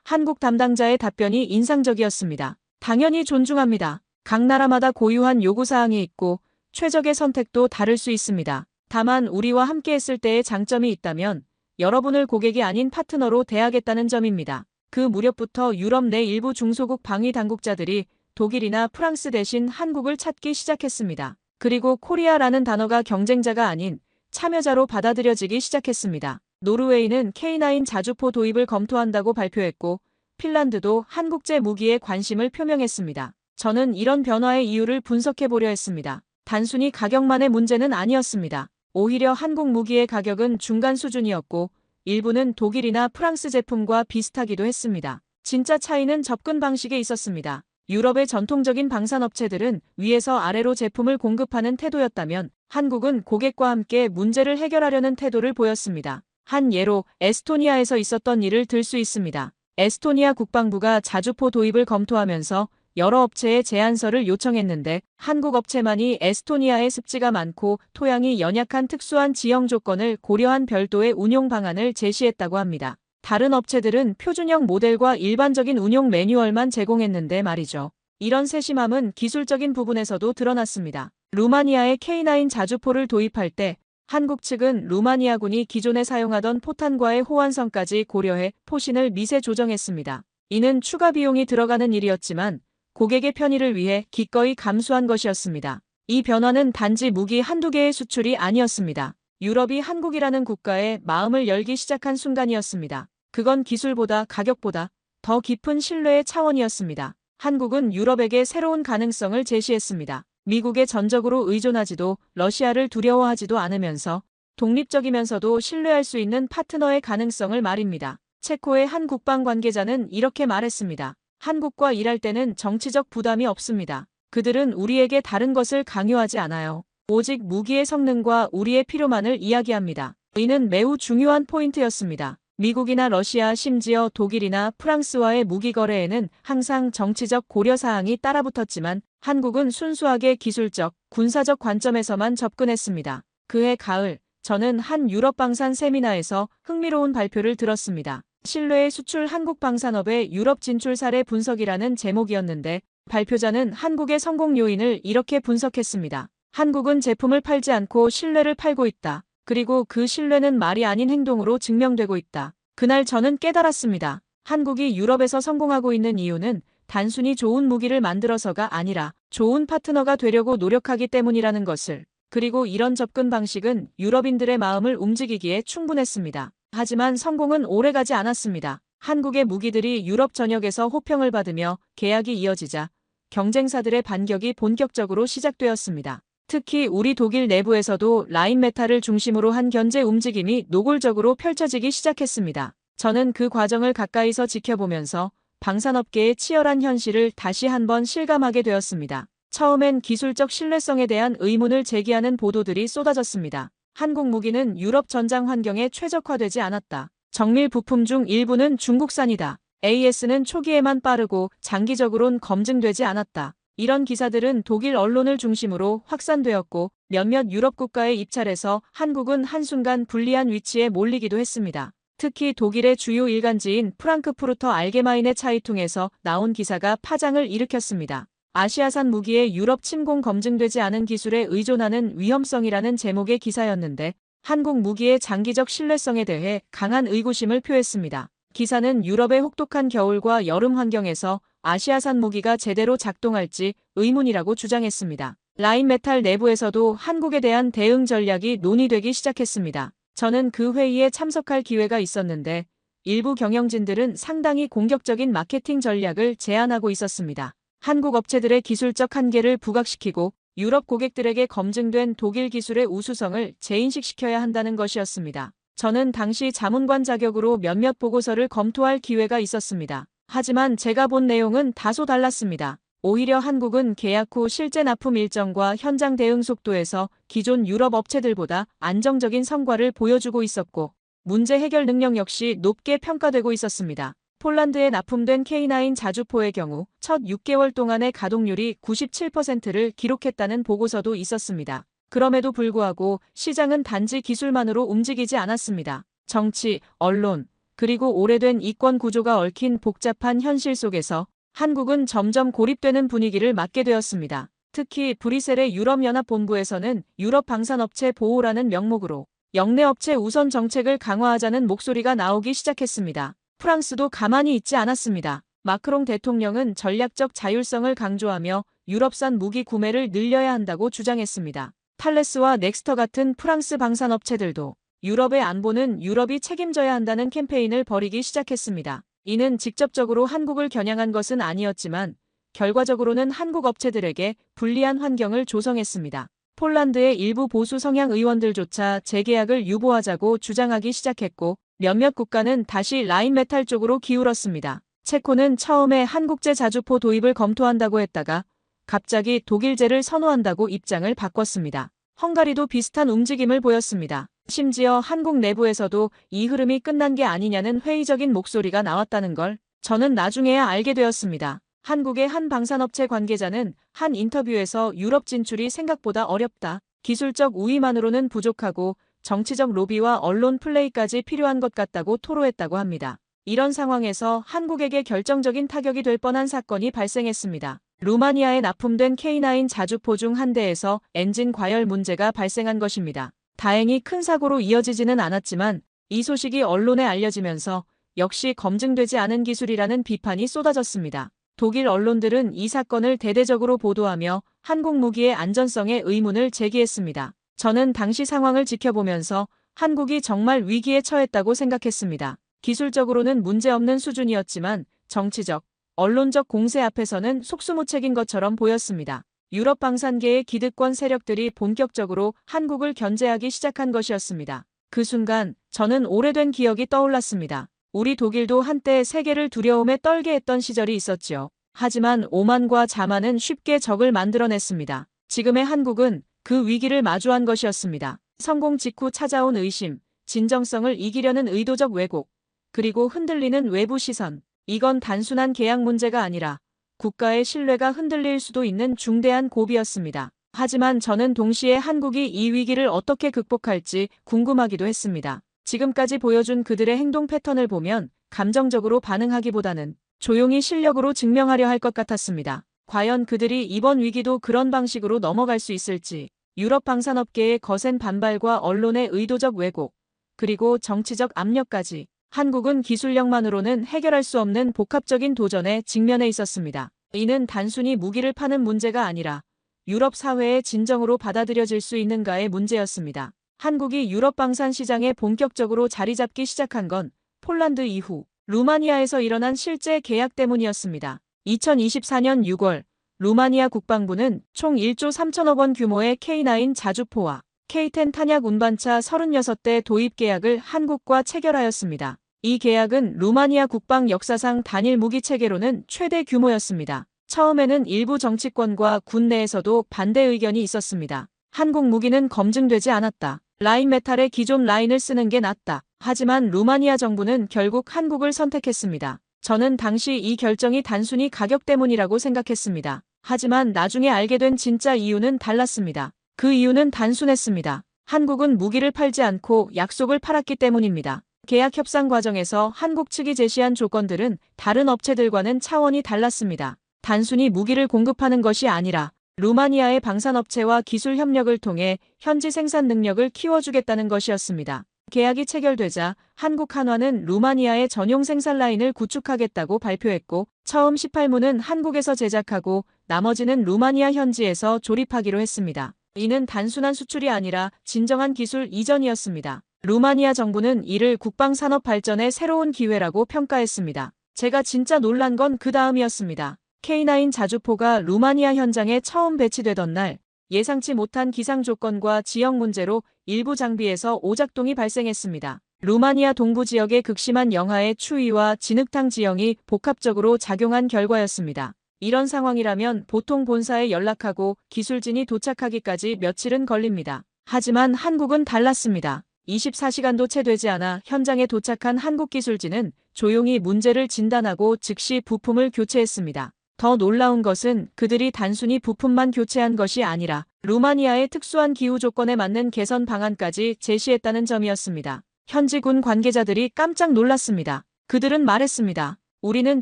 한국 담당자의 답변이 인상적이었습니다. 당연히 존중합니다. 각 나라마다 고유한 요구사항이 있고 최적의 선택도 다를 수 있습니다. 다만 우리와 함께 했을 때의 장점이 있다면 여러분을 고객이 아닌 파트너로 대하겠다는 점입니다. 그 무렵부터 유럽 내 일부 중소국 방위 당국자들이 독일이나 프랑스 대신 한국을 찾기 시작했습니다. 그리고 코리아라는 단어가 경쟁자가 아닌 참여자로 받아들여지기 시작했습니다. 노르웨이는 K9 자주포 도입을 검토한다고 발표했고 핀란드도 한국제 무기에 관심을 표명했습니다. 저는 이런 변화의 이유를 분석해 보려 했습니다. 단순히 가격만의 문제는 아니었습니다. 오히려 한국 무기의 가격은 중간 수준이었고 일부는 독일이나 프랑스 제품과 비슷하기도 했습니다. 진짜 차이는 접근 방식에 있었습니다. 유럽의 전통적인 방산업체들은 위에서 아래로 제품을 공급하는 태도였다면 한국은 고객과 함께 문제를 해결하려는 태도를 보였습니다. 한 예로 에스토니아에서 있었던 일을 들 수 있습니다. 에스토니아 국방부가 자주포 도입을 검토하면서 여러 업체에 제안서를 요청했는데 한국 업체만이 에스토니아에 습지가 많고 토양이 연약한 특수한 지형 조건을 고려한 별도의 운용 방안을 제시했다고 합니다. 다른 업체들은 표준형 모델과 일반적인 운용 매뉴얼만 제공했는데 말이죠. 이런 세심함은 기술적인 부분에서도 드러났습니다. 루마니아의 K9 자주포를 도입할 때 한국 측은 루마니아군이 기존에 사용하던 포탄과의 호환성까지 고려해 포신을 미세 조정했습니다. 이는 추가 비용이 들어가는 일이었지만 고객의 편의를 위해 기꺼이 감수한 것이었습니다. 이 변화는 단지 무기 한두 개의 수출이 아니었습니다. 유럽이 한국이라는 국가에 마음을 열기 시작한 순간이었습니다. 그건 기술보다 가격보다 더 깊은 신뢰의 차원이었습니다. 한국은 유럽에게 새로운 가능성을 제시했습니다. 미국에 전적으로 의존하지도 러시아를 두려워하지도 않으면서 독립적이면서도 신뢰할 수 있는 파트너의 가능성을 말입니다. 체코의 한 국방 관계자는 이렇게 말했습니다. 한국과 일할 때는 정치적 부담이 없습니다. 그들은 우리에게 다른 것을 강요하지 않아요. 오직 무기의 성능과 우리의 필요만을 이야기합니다. 이는 매우 중요한 포인트였습니다. 미국이나 러시아 심지어 독일이나 프랑스와의 무기 거래에는 항상 정치적 고려사항이 따라붙었지만 한국은 순수하게 기술적, 군사적 관점에서만 접근했습니다. 그해 가을, 저는 한 유럽 방산 세미나에서 흥미로운 발표를 들었습니다. 신뢰의 수출 한국 방산업의 유럽 진출 사례 분석이라는 제목이었는데 발표자는 한국의 성공 요인을 이렇게 분석했습니다. 한국은 제품을 팔지 않고 신뢰를 팔고 있다. 그리고 그 신뢰는 말이 아닌 행동으로 증명되고 있다. 그날 저는 깨달았습니다. 한국이 유럽에서 성공하고 있는 이유는 단순히 좋은 무기를 만들어서가 아니라 좋은 파트너가 되려고 노력하기 때문이라는 것을. 그리고 이런 접근 방식은 유럽인들의 마음을 움직이기에 충분했습니다. 하지만 성공은 오래가지 않았습니다. 한국의 무기들이 유럽 전역에서 호평을 받으며 계약이 이어지자 경쟁사들의 반격이 본격적으로 시작되었습니다. 특히 우리 독일 내부에서도 라인메탈을 중심으로 한 견제 움직임이 노골적으로 펼쳐지기 시작했습니다. 저는 그 과정을 가까이서 지켜보면서 방산업계의 치열한 현실을 다시 한번 실감하게 되었습니다. 처음엔 기술적 신뢰성에 대한 의문을 제기하는 보도들이 쏟아졌습니다. 한국 무기는 유럽 전장 환경에 최적화되지 않았다. 정밀 부품 중 일부는 중국산이다. AS는 초기에만 빠르고 장기적으론 검증되지 않았다. 이런 기사들은 독일 언론을 중심으로 확산되었고 몇몇 유럽 국가의 입찰에서 한국은 한순간 불리한 위치에 몰리기도 했습니다. 특히 독일의 주요 일간지인 프랑크푸르터 알게마인의 차이퉁에서 나온 기사가 파장을 일으켰습니다. 아시아산 무기의 유럽 침공 검증되지 않은 기술에 의존하는 위험성이라는 제목의 기사였는데 한국 무기의 장기적 신뢰성에 대해 강한 의구심을 표했습니다. 기사는 유럽의 혹독한 겨울과 여름 환경에서 아시아산 무기가 제대로 작동할지 의문이라고 주장했습니다. 라인메탈 내부에서도 한국에 대한 대응 전략이 논의되기 시작했습니다. 저는 그 회의에 참석할 기회가 있었는데 일부 경영진들은 상당히 공격적인 마케팅 전략을 제안하고 있었습니다. 한국 업체들의 기술적 한계를 부각시키고 유럽 고객들에게 검증된 독일 기술의 우수성을 재인식시켜야 한다는 것이었습니다. 저는 당시 자문관 자격으로 몇몇 보고서를 검토할 기회가 있었습니다. 하지만 제가 본 내용은 다소 달랐습니다. 오히려 한국은 계약 후 실제 납품 일정과 현장 대응 속도에서 기존 유럽 업체들보다 안정적인 성과를 보여주고 있었고 문제 해결 능력 역시 높게 평가되고 있었습니다. 폴란드에 납품된 K9 자주포의 경우 첫 6개월 동안의 가동률이 97%를 기록했다는 보고서도 있었습니다. 그럼에도 불구하고 시장은 단지 기술만으로 움직이지 않았습니다. 정치, 언론, 그리고 오래된 이권 구조가 얽힌 복잡한 현실 속에서 한국은 점점 고립되는 분위기를 맞게 되었습니다. 특히 브뤼셀의 유럽연합본부에서는 유럽 방산업체 보호라는 명목으로 역내업체 우선 정책을 강화하자는 목소리가 나오기 시작했습니다. 프랑스도 가만히 있지 않았습니다. 마크롱 대통령은 전략적 자율성을 강조하며 유럽산 무기 구매를 늘려야 한다고 주장했습니다. 탈레스와 넥스터 같은 프랑스 방산업체들도 유럽의 안보는 유럽이 책임져야 한다는 캠페인을 벌이기 시작했습니다. 이는 직접적으로 한국을 겨냥한 것은 아니었지만 결과적으로는 한국 업체들에게 불리한 환경을 조성했습니다. 폴란드의 일부 보수 성향 의원들조차 재계약을 유보하자고 주장하기 시작했고 몇몇 국가는 다시 라인메탈 쪽으로 기울었습니다. 체코는 처음에 한국제 자주포 도입을 검토한다고 했다가 갑자기 독일제를 선호한다고 입장을 바꿨습니다. 헝가리도 비슷한 움직임을 보였습니다. 심지어 한국 내부에서도 이 흐름이 끝난 게 아니냐는 회의적인 목소리가 나왔다는 걸 저는 나중에야 알게 되었습니다. 한국의 한 방산업체 관계자는 한 인터뷰에서 유럽 진출이 생각보다 어렵다. 기술적 우위만으로는 부족하고 정치적 로비와 언론 플레이까지 필요한 것 같다고 토로했다고 합니다. 이런 상황에서 한국에게 결정적인 타격이 될 뻔한 사건이 발생했습니다. 루마니아에 납품된 K9 자주포 중 한 대에서 엔진 과열 문제가 발생한 것입니다. 다행히 큰 사고로 이어지지는 않았지만 이 소식이 언론에 알려지면서 역시 검증되지 않은 기술이라는 비판이 쏟아졌습니다. 독일 언론들은 이 사건을 대대적으로 보도하며 한국 무기의 안전성에 의문을 제기했습니다. 저는 당시 상황을 지켜보면서 한국이 정말 위기에 처했다고 생각했습니다. 기술적으로는 문제없는 수준이었지만 정치적, 언론적 공세 앞에서는 속수무책인 것처럼 보였습니다. 유럽 방산계의 기득권 세력들이 본격적으로 한국을 견제하기 시작한 것이었습니다. 그 순간 저는 오래된 기억이 떠올랐습니다. 우리 독일도 한때 세계를 두려움에 떨게 했던 시절이 있었지요. 하지만 오만과 자만은 쉽게 적을 만들어냈습니다. 지금의 한국은 그 위기를 마주한 것이었습니다. 성공 직후 찾아온 의심, 진정성을 이기려는 의도적 왜곡, 그리고 흔들리는 외부 시선. 이건 단순한 계약 문제가 아니라 국가의 신뢰가 흔들릴 수도 있는 중대한 고비였습니다. 하지만 저는 동시에 한국이 이 위기를 어떻게 극복할지 궁금하기도 했습니다. 지금까지 보여준 그들의 행동 패턴을 보면 감정적으로 반응하기보다는 조용히 실력으로 증명하려 할 것 같았습니다. 과연 그들이 이번 위기도 그런 방식으로 넘어갈 수 있을지. 유럽 방산업계의 거센 반발과 언론의 의도적 왜곡, 그리고 정치적 압력까지 한국은 기술력만으로는 해결할 수 없는 복합적인 도전에 직면해 있었습니다. 이는 단순히 무기를 파는 문제가 아니라 유럽 사회의 진정으로 받아들여질 수 있는가의 문제였습니다. 한국이 유럽 방산 시장에 본격적으로 자리 잡기 시작한 건 폴란드 이후 루마니아에서 일어난 실제 계약 때문이었습니다. 2024년 6월 루마니아 국방부는 총 1조 3천억 원 규모의 K9 자주포와 K10 탄약 운반차 36대 도입 계약을 한국과 체결하였습니다. 이 계약은 루마니아 국방 역사상 단일 무기 체계로는 최대 규모였습니다. 처음에는 일부 정치권과 군 내에서도 반대 의견이 있었습니다. 한국 무기는 검증되지 않았다. 라인메탈의 기존 라인을 쓰는 게 낫다. 하지만 루마니아 정부는 결국 한국을 선택했습니다. 저는 당시 이 결정이 단순히 가격 때문이라고 생각했습니다. 하지만 나중에 알게 된 진짜 이유는 달랐습니다. 그 이유는 단순했습니다. 한국은 무기를 팔지 않고 약속을 팔았기 때문입니다. 계약 협상 과정에서 한국 측이 제시한 조건들은 다른 업체들과는 차원이 달랐습니다. 단순히 무기를 공급하는 것이 아니라 루마니아의 방산업체와 기술 협력을 통해 현지 생산 능력을 키워주겠다는 것이었습니다. 계약이 체결되자 한국 한화는 루마니아의 전용 생산 라인을 구축하겠다고 발표했고 처음 18문은 한국에서 제작하고 나머지는 루마니아 현지에서 조립하기로 했습니다. 이는 단순한 수출이 아니라 진정한 기술 이전이었습니다. 루마니아 정부는 이를 국방산업 발전의 새로운 기회라고 평가했습니다. 제가 진짜 놀란 건 그 다음이었습니다. K9 자주포가 루마니아 현장에 처음 배치되던 날 예상치 못한 기상 조건과 지역 문제로 일부 장비에서 오작동이 발생했습니다. 루마니아 동부 지역의 극심한 영하의 추위와 진흙탕 지형이 복합적으로 작용한 결과였습니다. 이런 상황이라면 보통 본사에 연락하고 기술진이 도착하기까지 며칠은 걸립니다. 하지만 한국은 달랐습니다. 24시간도 채 되지 않아 현장에 도착한 한국 기술진은 조용히 문제를 진단하고 즉시 부품을 교체했습니다. 더 놀라운 것은 그들이 단순히 부품만 교체한 것이 아니라 루마니아의 특수한 기후 조건에 맞는 개선 방안까지 제시했다는 점이었습니다. 현지 군 관계자들이 깜짝 놀랐습니다. 그들은 말했습니다. 우리는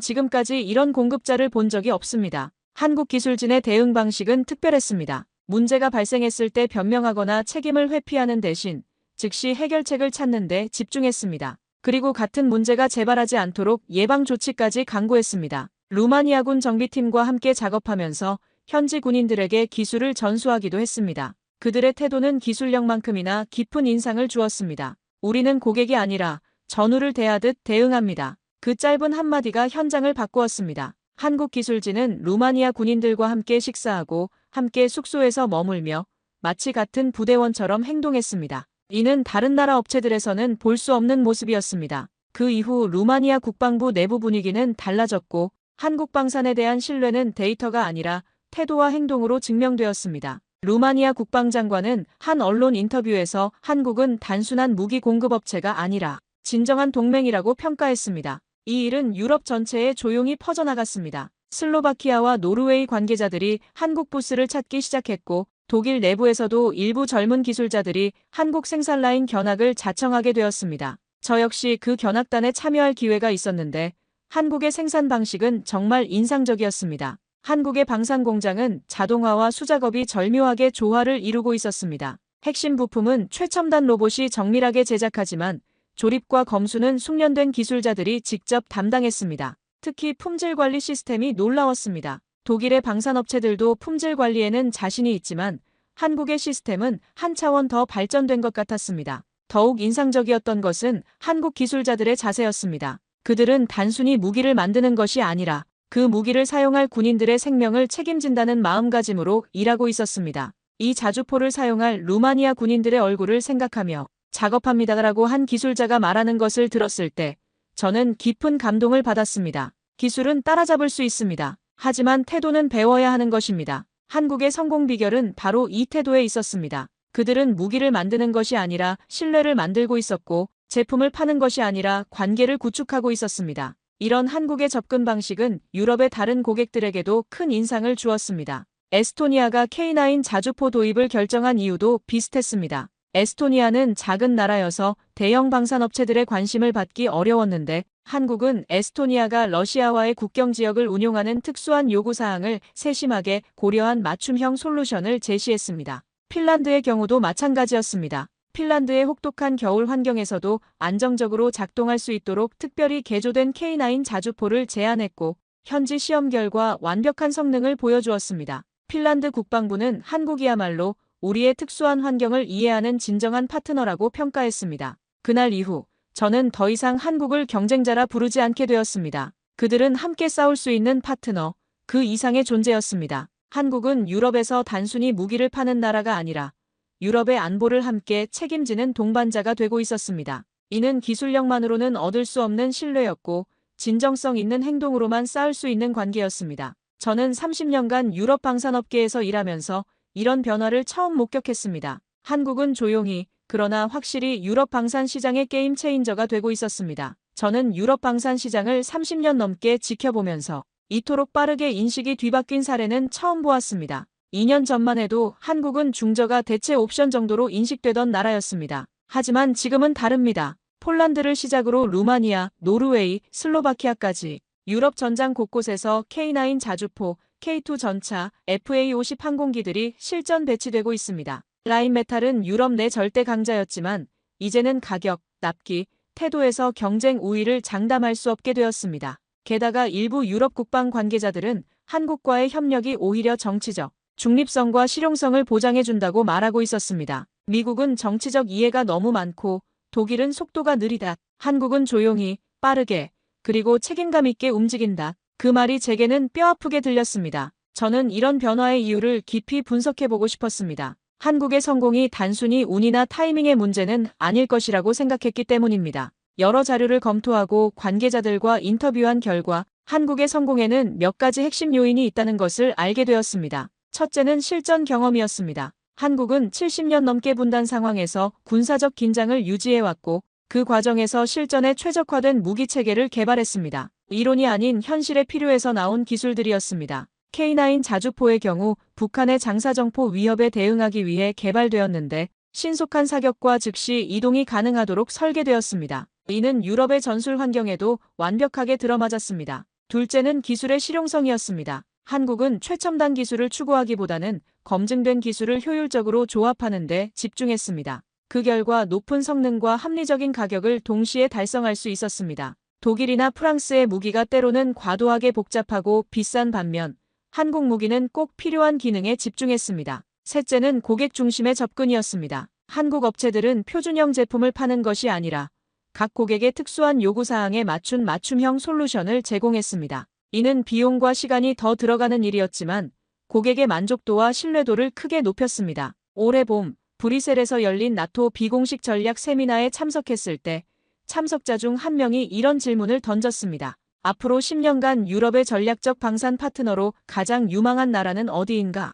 지금까지 이런 공급자를 본 적이 없습니다. 한국 기술진의 대응 방식은 특별했습니다. 문제가 발생했을 때 변명하거나 책임을 회피하는 대신 즉시 해결책을 찾는 데 집중했습니다. 그리고 같은 문제가 재발하지 않도록 예방 조치까지 강구했습니다. 루마니아군 정비팀과 함께 작업하면서 현지 군인들에게 기술을 전수하기도 했습니다. 그들의 태도는 기술력만큼이나 깊은 인상을 주었습니다. 우리는 고객이 아니라 전우를 대하듯 대응합니다. 그 짧은 한마디가 현장을 바꾸었습니다. 한국 기술진은 루마니아 군인들과 함께 식사하고 함께 숙소에서 머물며 마치 같은 부대원처럼 행동했습니다. 이는 다른 나라 업체들에서는 볼 수 없는 모습이었습니다. 그 이후 루마니아 국방부 내부 분위기는 달라졌고 한국 방산에 대한 신뢰는 데이터가 아니라 태도와 행동으로 증명되었습니다. 루마니아 국방장관은 한 언론 인터뷰에서 한국은 단순한 무기 공급업체가 아니라 진정한 동맹이라고 평가했습니다. 이 일은 유럽 전체에 조용히 퍼져나갔습니다. 슬로바키아와 노르웨이 관계자들이 한국 부스를 찾기 시작했고 독일 내부에서도 일부 젊은 기술자들이 한국 생산 라인 견학을 자청하게 되었습니다. 저 역시 그 견학단에 참여할 기회가 있었는데 한국의 생산 방식은 정말 인상적이었습니다. 한국의 방산 공장은 자동화와 수작업이 절묘하게 조화를 이루고 있었습니다. 핵심 부품은 최첨단 로봇이 정밀하게 제작하지만 조립과 검수는 숙련된 기술자들이 직접 담당했습니다. 특히 품질 관리 시스템이 놀라웠습니다. 독일의 방산업체들도 품질 관리에는 자신이 있지만 한국의 시스템은 한 차원 더 발전된 것 같았습니다. 더욱 인상적이었던 것은 한국 기술자들의 자세였습니다. 그들은 단순히 무기를 만드는 것이 아니라 그 무기를 사용할 군인들의 생명을 책임진다는 마음가짐으로 일하고 있었습니다. 이 자주포를 사용할 루마니아 군인들의 얼굴을 생각하며 작업합니다라고 한 기술자가 말하는 것을 들었을 때 저는 깊은 감동을 받았습니다. 기술은 따라잡을 수 있습니다. 하지만 태도는 배워야 하는 것입니다. 한국의 성공 비결은 바로 이 태도에 있었습니다. 그들은 무기를 만드는 것이 아니라 신뢰를 만들고 있었고 제품을 파는 것이 아니라 관계를 구축하고 있었습니다. 이런 한국의 접근 방식은 유럽의 다른 고객들에게도 큰 인상을 주었습니다. 에스토니아가 K9 자주포 도입을 결정한 이유도 비슷했습니다. 에스토니아는 작은 나라여서 대형 방산업체들의 관심을 받기 어려웠는데 한국은 에스토니아가 러시아와의 국경 지역을 운용하는 특수한 요구사항을 세심하게 고려한 맞춤형 솔루션을 제시했습니다. 핀란드의 경우도 마찬가지였습니다. 핀란드의 혹독한 겨울 환경에서도 안정적으로 작동할 수 있도록 특별히 개조된 K9 자주포를 제안했고 현지 시험 결과 완벽한 성능을 보여주었습니다. 핀란드 국방부는 한국이야말로 우리의 특수한 환경을 이해하는 진정한 파트너라고 평가했습니다. 그날 이후 저는 더 이상 한국을 경쟁자라 부르지 않게 되었습니다. 그들은 함께 싸울 수 있는 파트너, 그 이상의 존재였습니다. 한국은 유럽에서 단순히 무기를 파는 나라가 아니라 유럽의 안보를 함께 책임지는 동반자가 되고 있었습니다. 이는 기술력만으로는 얻을 수 없는 신뢰였고 진정성 있는 행동으로만 쌓을 수 있는 관계였습니다. 저는 30년간 유럽 방산업계에서 일하면서 이런 변화를 처음 목격했습니다. 한국은 조용히 그러나 확실히 유럽 방산 시장의 게임 체인저가 되고 있었습니다. 저는 유럽 방산 시장을 30년 넘게 지켜보면서 이토록 빠르게 인식이 뒤바뀐 사례는 처음 보았습니다. 2년 전만 해도 한국은 중저가 대체 옵션 정도로 인식되던 나라였습니다. 하지만 지금은 다릅니다. 폴란드를 시작으로 루마니아, 노르웨이, 슬로바키아까지 유럽 전장 곳곳에서 K9 자주포, K2 전차, FA-50 항공기들이 실전 배치되고 있습니다. 라인메탈은 유럽 내 절대 강자였지만 이제는 가격, 납기, 태도에서 경쟁 우위를 장담할 수 없게 되었습니다. 게다가 일부 유럽 국방 관계자들은 한국과의 협력이 오히려 정치적 중립성과 실용성을 보장해준다고 말하고 있었습니다. 미국은 정치적 이해가 너무 많고 독일은 속도가 느리다. 한국은 조용히, 빠르게, 그리고 책임감 있게 움직인다. 그 말이 제게는 뼈아프게 들렸습니다. 저는 이런 변화의 이유를 깊이 분석해보고 싶었습니다. 한국의 성공이 단순히 운이나 타이밍의 문제는 아닐 것이라고 생각했기 때문입니다. 여러 자료를 검토하고 관계자들과 인터뷰한 결과 한국의 성공에는 몇 가지 핵심 요인이 있다는 것을 알게 되었습니다. 첫째는 실전 경험이었습니다. 한국은 70년 넘게 분단 상황에서 군사적 긴장을 유지해왔고 그 과정에서 실전에 최적화된 무기 체계를 개발했습니다. 이론이 아닌 현실에 필요해서 나온 기술들이었습니다. K9 자주포의 경우 북한의 장사정포 위협에 대응하기 위해 개발되었는데 신속한 사격과 즉시 이동이 가능하도록 설계되었습니다. 이는 유럽의 전술 환경에도 완벽하게 들어맞았습니다. 둘째는 기술의 실용성이었습니다. 한국은 최첨단 기술을 추구하기보다는 검증된 기술을 효율적으로 조합하는 데 집중했습니다. 그 결과 높은 성능과 합리적인 가격을 동시에 달성할 수 있었습니다. 독일이나 프랑스의 무기가 때로는 과도하게 복잡하고 비싼 반면 한국 무기는 꼭 필요한 기능에 집중했습니다. 셋째는 고객 중심의 접근이었습니다. 한국 업체들은 표준형 제품을 파는 것이 아니라 각 고객의 특수한 요구사항에 맞춘 맞춤형 솔루션을 제공했습니다. 이는 비용과 시간이 더 들어가는 일이었지만 고객의 만족도와 신뢰도를 크게 높였습니다. 올해 봄, 브뤼셀에서 열린 나토 비공식 전략 세미나에 참석했을 때 참석자 중 한 명이 이런 질문을 던졌습니다. 앞으로 10년간 유럽의 전략적 방산 파트너로 가장 유망한 나라는 어디인가?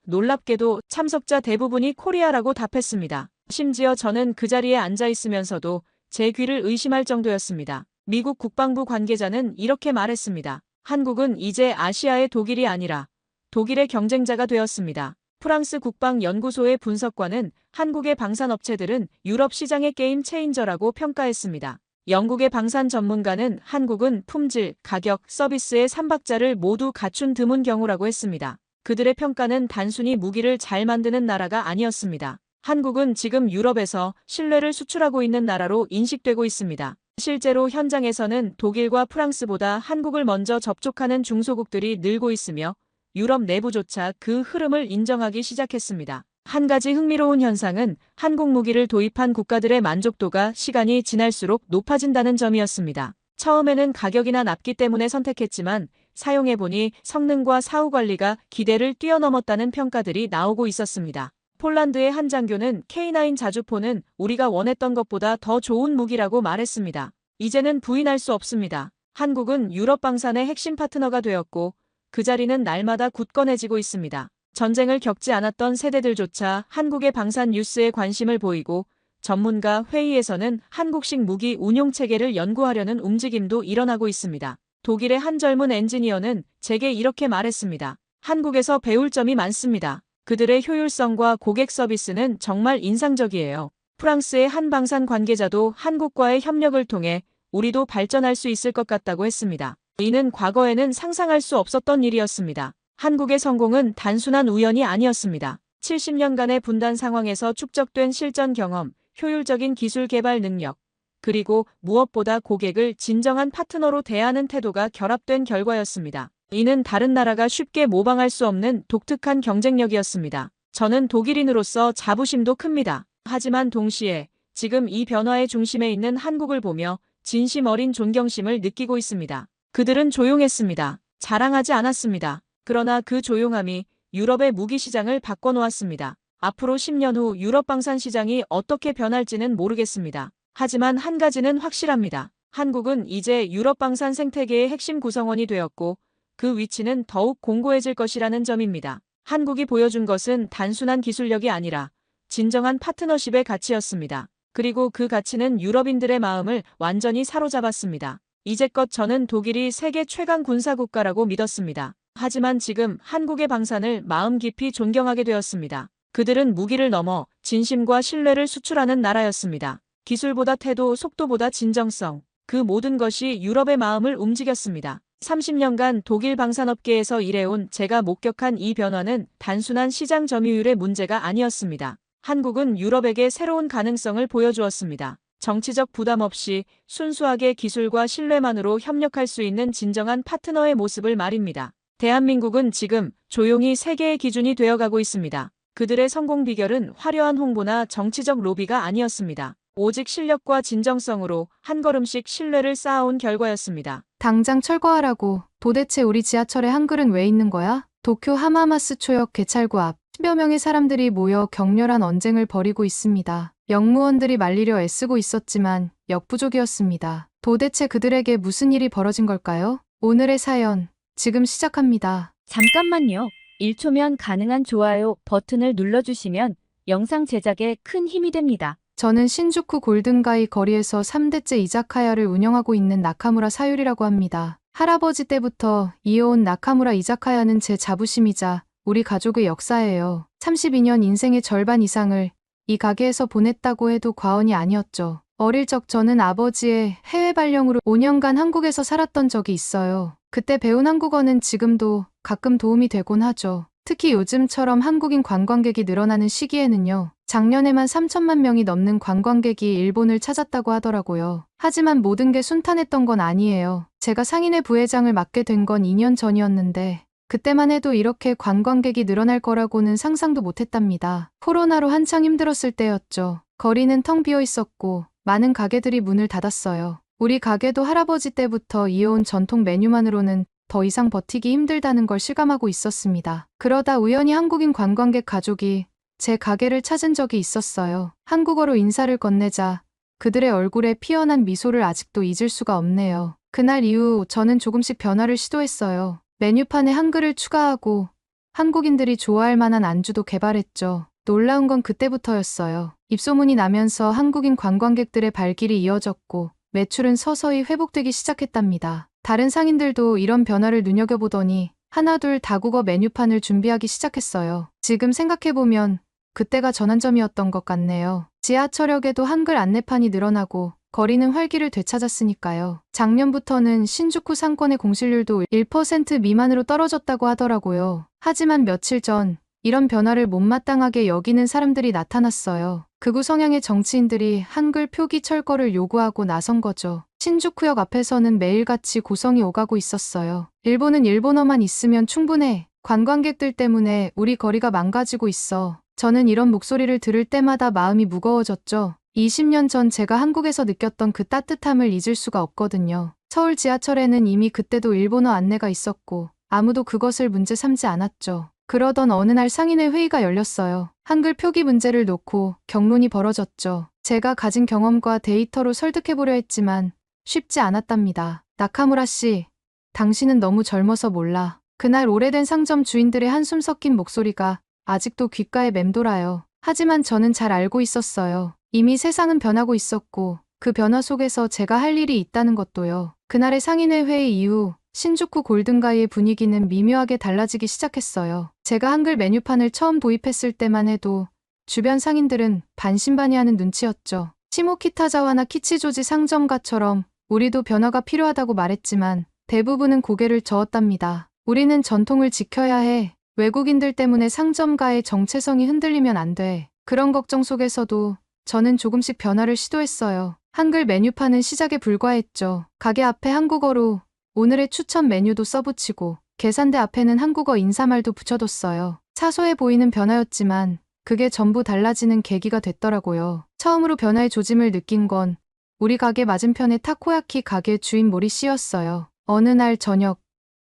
놀랍게도 참석자 대부분이 코리아라고 답했습니다. 심지어 저는 그 자리에 앉아 있으면서도 제 귀를 의심할 정도였습니다. 미국 국방부 관계자는 이렇게 말했습니다. 한국은 이제 아시아의 독일이 아니라 독일의 경쟁자가 되었습니다. 프랑스 국방연구소의 분석관은 한국의 방산업체들은 유럽 시장의 게임 체인저라고 평가했습니다. 영국의 방산 전문가는 한국은 품질, 가격, 서비스의 3박자를 모두 갖춘 드문 경우라고 했습니다. 그들의 평가는 단순히 무기를 잘 만드는 나라가 아니었습니다. 한국은 지금 유럽에서 신뢰를 수출하고 있는 나라로 인식되고 있습니다. 실제로 현장에서는 독일과 프랑스보다 한국을 먼저 접촉하는 중소국들이 늘고 있으며 유럽 내부조차 그 흐름을 인정하기 시작했습니다. 한 가지 흥미로운 현상은 한국 무기를 도입한 국가들의 만족도가 시간이 지날수록 높아진다는 점이었습니다. 처음에는 가격이나 납기 때문에 선택했지만 사용해보니 성능과 사후 관리가 기대를 뛰어넘었다는 평가들이 나오고 있었습니다. 폴란드의 한 장교는 K9 자주포는 우리가 원했던 것보다 더 좋은 무기라고 말했습니다. 이제는 부인할 수 없습니다. 한국은 유럽 방산의 핵심 파트너가 되었고 그 자리는 날마다 굳건해지고 있습니다. 전쟁을 겪지 않았던 세대들조차 한국의 방산 뉴스에 관심을 보이고 전문가 회의에서는 한국식 무기 운용 체계를 연구하려는 움직임도 일어나고 있습니다. 독일의 한 젊은 엔지니어는 제게 이렇게 말했습니다. 한국에서 배울 점이 많습니다. 그들의 효율성과 고객 서비스는 정말 인상적이에요. 프랑스의 한 방산 관계자도 한국과의 협력을 통해 우리도 발전할 수 있을 것 같다고 했습니다. 이는 과거에는 상상할 수 없었던 일이었습니다. 한국의 성공은 단순한 우연이 아니었습니다. 70년간의 분단 상황에서 축적된 실전 경험, 효율적인 기술 개발 능력, 그리고 무엇보다 고객을 진정한 파트너로 대하는 태도가 결합된 결과였습니다. 이는 다른 나라가 쉽게 모방할 수 없는 독특한 경쟁력이었습니다. 저는 독일인으로서 자부심도 큽니다. 하지만 동시에 지금 이 변화의 중심에 있는 한국을 보며 진심 어린 존경심을 느끼고 있습니다. 그들은 조용했습니다. 자랑하지 않았습니다. 그러나 그 조용함이 유럽의 무기 시장을 바꿔놓았습니다. 앞으로 10년 후 유럽 방산 시장이 어떻게 변할지는 모르겠습니다. 하지만 한 가지는 확실합니다. 한국은 이제 유럽 방산 생태계의 핵심 구성원이 되었고 그 위치는 더욱 공고해질 것이라는 점입니다. 한국이 보여준 것은 단순한 기술력이 아니라 진정한 파트너십의 가치였습니다. 그리고 그 가치는 유럽인들의 마음을 완전히 사로잡았습니다. 이제껏 저는 독일이 세계 최강 군사국가라고 믿었습니다. 하지만 지금 한국의 방산을 마음 깊이 존경하게 되었습니다. 그들은 무기를 넘어 진심과 신뢰를 수출하는 나라였습니다. 기술보다 태도, 속도보다 진정성, 그 모든 것이 유럽의 마음을 움직였습니다. 30년간 독일 방산업계에서 일해온 제가 목격한 이 변화는 단순한 시장 점유율의 문제가 아니었습니다. 한국은 유럽에게 새로운 가능성을 보여주었습니다. 정치적 부담 없이 순수하게 기술과 신뢰만으로 협력할 수 있는 진정한 파트너의 모습을 말입니다. 대한민국은 지금 조용히 세계의 기준이 되어가고 있습니다. 그들의 성공 비결은 화려한 홍보나 정치적 로비가 아니었습니다. 오직 실력과 진정성으로 한 걸음씩 신뢰를 쌓아온 결과였습니다. 당장 철거하라고. 도대체 우리 지하철에 한글은 왜 있는 거야? 도쿄 하마마스 초역 개찰구 앞 10여 명의 사람들이 모여 격렬한 언쟁을 벌이고 있습니다. 영무원들이 말리려 애쓰고 있었지만 역부족이었습니다. 도대체 그들에게 무슨 일이 벌어진 걸까요? 오늘의 사연, 지금 시작합니다. 잠깐만요. 1초면 가능한 좋아요 버튼을 눌러주시면 영상 제작에 큰 힘이 됩니다. 저는 신주쿠 골든가이 거리에서 3대째 이자카야를 운영하고 있는 나카무라 사유리라고 합니다. 할아버지 때부터 이어온 나카무라 이자카야는 제 자부심이자 우리 가족의 역사예요. 32년 인생의 절반 이상을 이 가게에서 보냈다고 해도 과언이 아니었죠. 어릴 적 저는 아버지의 해외 발령으로 5년간 한국에서 살았던 적이 있어요. 그때 배운 한국어는 지금도 가끔 도움이 되곤 하죠. 특히 요즘처럼 한국인 관광객이 늘어나는 시기에는요. 작년에만 3천만 명이 넘는 관광객이 일본을 찾았다고 하더라고요. 하지만 모든 게 순탄했던 건 아니에요. 제가 상인회 부회장을 맡게 된 건 2년 전이었는데 그때만 해도 이렇게 관광객이 늘어날 거라고는 상상도 못했답니다. 코로나로 한창 힘들었을 때였죠. 거리는 텅 비어 있었고 많은 가게들이 문을 닫았어요. 우리 가게도 할아버지 때부터 이어온 전통 메뉴만으로는 더 이상 버티기 힘들다는 걸 실감하고 있었습니다. 그러다 우연히 한국인 관광객 가족이 제 가게를 찾은 적이 있었어요. 한국어로 인사를 건네자 그들의 얼굴에 피어난 미소를 아직도 잊을 수가 없네요. 그날 이후 저는 조금씩 변화를 시도했어요. 메뉴판에 한글을 추가하고 한국인들이 좋아할 만한 안주도 개발했죠. 놀라운 건 그때부터였어요. 입소문이 나면서 한국인 관광객들의 발길이 이어졌고 매출은 서서히 회복되기 시작했답니다. 다른 상인들도 이런 변화를 눈여겨보더니 하나둘 다국어 메뉴판을 준비하기 시작했어요. 지금 생각해보면 그때가 전환점이었던 것 같네요. 지하철역에도 한글 안내판이 늘어나고 거리는 활기를 되찾았으니까요. 작년부터는 신주쿠 상권의 공실률도 1% 미만으로 떨어졌다고 하더라고요. 하지만 며칠 전 이런 변화를 못마땅하게 여기는 사람들이 나타났어요. 극우 성향의 정치인들이 한글 표기 철거를 요구하고 나선 거죠. 신주쿠역 앞에서는 매일같이 고성이 오가고 있었어요. 일본은 일본어만 있으면 충분해. 관광객들 때문에 우리 거리가 망가지고 있어. 저는 이런 목소리를 들을 때마다 마음이 무거워졌죠. 20년 전 제가 한국에서 느꼈던 그 따뜻함을 잊을 수가 없거든요. 서울 지하철에는 이미 그때도 일본어 안내가 있었고 아무도 그것을 문제 삼지 않았죠. 그러던 어느 날 상인회 회의가 열렸어요. 한글 표기 문제를 놓고 격론이 벌어졌죠. 제가 가진 경험과 데이터로 설득해보려 했지만 쉽지 않았답니다. 나카무라 씨, 당신은 너무 젊어서 몰라. 그날 오래된 상점 주인들의 한숨 섞인 목소리가 아직도 귓가에 맴돌아요. 하지만 저는 잘 알고 있었어요. 이미 세상은 변하고 있었고 그 변화 속에서 제가 할 일이 있다는 것도요. 그날의 상인회 회의 이후 신주쿠 골든가이의 분위기는 미묘하게 달라지기 시작했어요. 제가 한글 메뉴판을 처음 도입했을 때만 해도 주변 상인들은 반신반의하는 눈치였죠. 시모키타자와나 키치조지 상점가처럼 우리도 변화가 필요하다고 말했지만 대부분은 고개를 저었답니다. 우리는 전통을 지켜야 해. 외국인들 때문에 상점가의 정체성이 흔들리면 안 돼. 그런 걱정 속에서도 저는 조금씩 변화를 시도했어요. 한글 메뉴판은 시작에 불과했죠. 가게 앞에 한국어로 오늘의 추천 메뉴도 써붙이고 계산대 앞에는 한국어 인사말도 붙여뒀어요. 사소해 보이는 변화였지만 그게 전부 달라지는 계기가 됐더라고요. 처음으로 변화의 조짐을 느낀 건 우리 가게 맞은편의 타코야키 가게 주인 모리 씨였어요. 어느 날 저녁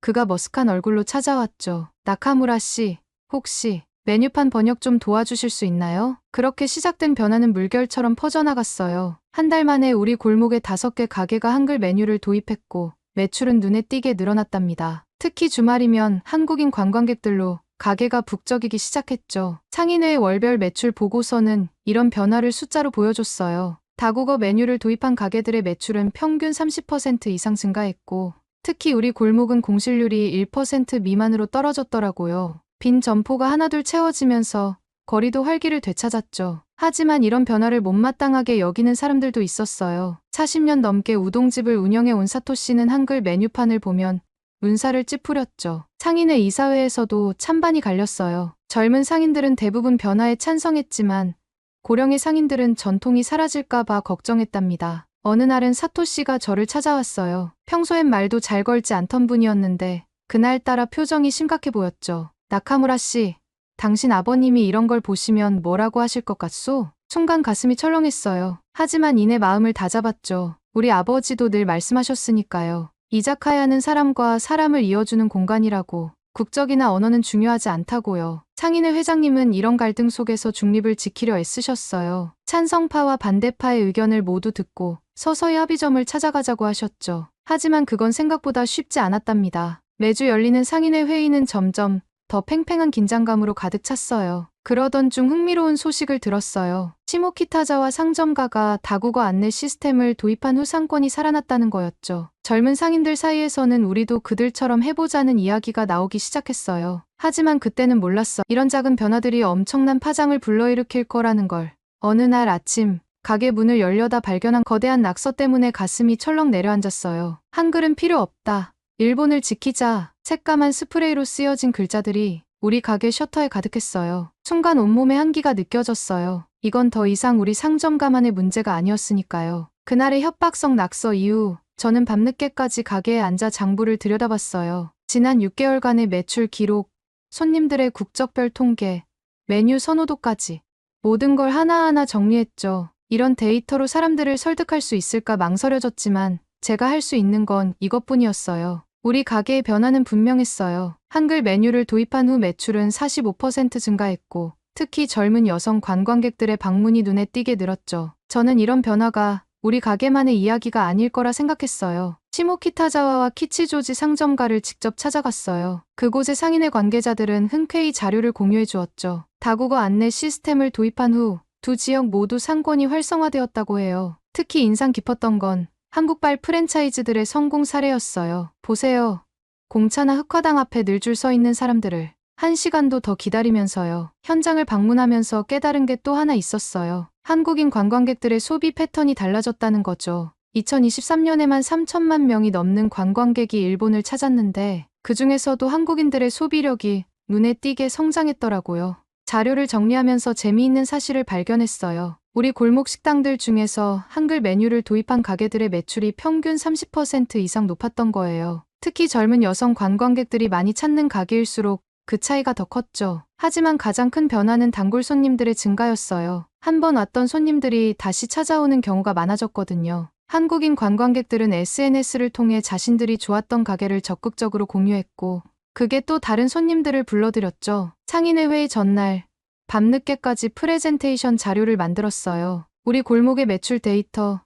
그가 머쓱한 얼굴로 찾아왔죠. 나카무라 씨, 혹시 메뉴판 번역 좀 도와주실 수 있나요? 그렇게 시작된 변화는 물결처럼 퍼져나갔어요. 한 달 만에 우리 골목에 5개 가게가 한글 메뉴를 도입했고 매출은 눈에 띄게 늘어났답니다. 특히 주말이면 한국인 관광객들로 가게가 북적이기 시작했죠. 상인회의 월별 매출 보고서는 이런 변화를 숫자로 보여줬어요. 다국어 메뉴를 도입한 가게들의 매출은 평균 30% 이상 증가했고 특히 우리 골목은 공실률이 1% 미만으로 떨어졌더라고요. 빈 점포가 하나둘 채워지면서 거리도 활기를 되찾았죠. 하지만 이런 변화를 못마땅하게 여기는 사람들도 있었어요. 40년 넘게 우동집을 운영해온 사토 씨는 한글 메뉴판을 보면 눈살을 찌푸렸죠. 상인회 이사회에서도 찬반이 갈렸어요. 젊은 상인들은 대부분 변화에 찬성했지만 고령의 상인들은 전통이 사라질까봐 걱정했답니다. 어느 날은 사토 씨가 저를 찾아왔어요. 평소엔 말도 잘 걸지 않던 분이었는데 그날따라 표정이 심각해 보였죠. 나카무라 씨, 당신 아버님이 이런 걸 보시면 뭐라고 하실 것 같소? 순간 가슴이 철렁했어요. 하지만 이내 마음을 다잡았죠. 우리 아버지도 늘 말씀하셨으니까요. 이자카야는 사람과 사람을 이어주는 공간이라고. 국적이나 언어는 중요하지 않다고요. 상인회 회장님은 이런 갈등 속에서 중립을 지키려 애쓰셨어요. 찬성파와 반대파의 의견을 모두 듣고 서서히 합의점을 찾아가자고 하셨죠. 하지만 그건 생각보다 쉽지 않았답니다. 매주 열리는 상인회 회의는 점점 더 팽팽한 긴장감으로 가득 찼어요. 그러던 중 흥미로운 소식을 들었어요. 시모키타자와 상점가가 다국어 안내 시스템을 도입한 후 상권이 살아났다는 거였죠. 젊은 상인들 사이에서는 우리도 그들처럼 해보자는 이야기가 나오기 시작했어요. 하지만 그때는 몰랐어. 이런 작은 변화들이 엄청난 파장을 불러일으킬 거라는 걸. 어느 날 아침 가게 문을 열려다 발견한 거대한 낙서 때문에 가슴이 철렁 내려앉았어요. 한글은 필요 없다. 일본을 지키자. 새까만 스프레이로 쓰여진 글자들이 우리 가게 셔터에 가득했어요. 순간 온몸에 한기가 느껴졌어요. 이건 더 이상 우리 상점가만의 문제가 아니었으니까요. 그날의 협박성 낙서 이후 저는 밤늦게까지 가게에 앉아 장부를 들여다봤어요. 지난 6개월간의 매출 기록, 손님들의 국적별 통계, 메뉴 선호도까지 모든 걸 하나하나 정리했죠. 이런 데이터로 사람들을 설득할 수 있을까 망설여졌지만 제가 할 수 있는 건 이것뿐이었어요. 우리 가게의 변화는 분명했어요. 한글 메뉴를 도입한 후 매출은 45% 증가했고 특히 젊은 여성 관광객들의 방문이 눈에 띄게 늘었죠. 저는 이런 변화가 우리 가게만의 이야기가 아닐 거라 생각했어요. 시모키타자와와 키치조지 상점가를 직접 찾아갔어요. 그곳의 상인회 관계자들은 흔쾌히 자료를 공유해 주었죠. 다국어 안내 시스템을 도입한 후 두 지역 모두 상권이 활성화되었다고 해요. 특히 인상 깊었던 건 한국발 프랜차이즈들의 성공 사례였어요. 보세요. 공차나 흑화당 앞에 늘 줄 서 있는 사람들을 1시간도 더 기다리면서요. 현장을 방문하면서 깨달은 게 또 하나 있었어요. 한국인 관광객들의 소비 패턴이 달라졌다는 거죠. 2023년에만 3천만 명이 넘는 관광객이 일본을 찾았는데 그중에서도 한국인들의 소비력이 눈에 띄게 성장했더라고요. 자료를 정리하면서 재미있는 사실을 발견했어요. 우리 골목 식당들 중에서 한글 메뉴를 도입한 가게들의 매출이 평균 30% 이상 높았던 거예요. 특히 젊은 여성 관광객들이 많이 찾는 가게일수록 그 차이가 더 컸죠. 하지만 가장 큰 변화는 단골 손님들의 증가였어요. 한 번 왔던 손님들이 다시 찾아오는 경우가 많아졌거든요. 한국인 관광객들은 SNS를 통해 자신들이 좋았던 가게를 적극적으로 공유했고 그게 또 다른 손님들을 불러들였죠. 상인회 회의 전날 밤늦게까지 프레젠테이션 자료를 만들었어요. 우리 골목의 매출 데이터,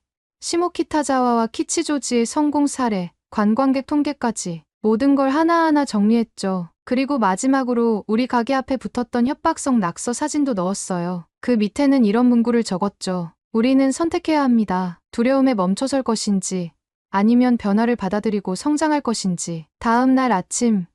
시모키타자와와 키치조지의 성공 사례, 관광객 통계까지 모든 걸 하나하나 정리했죠. 그리고 마지막으로 우리 가게 앞에 붙었던 협박성 낙서 사진도 넣었어요. 그 밑에는 이런 문구를 적었죠. 우리는 선택해야 합니다. 두려움에 멈춰설 것인지 아니면 변화를 받아들이고 성장할 것인지. 다음 날 아침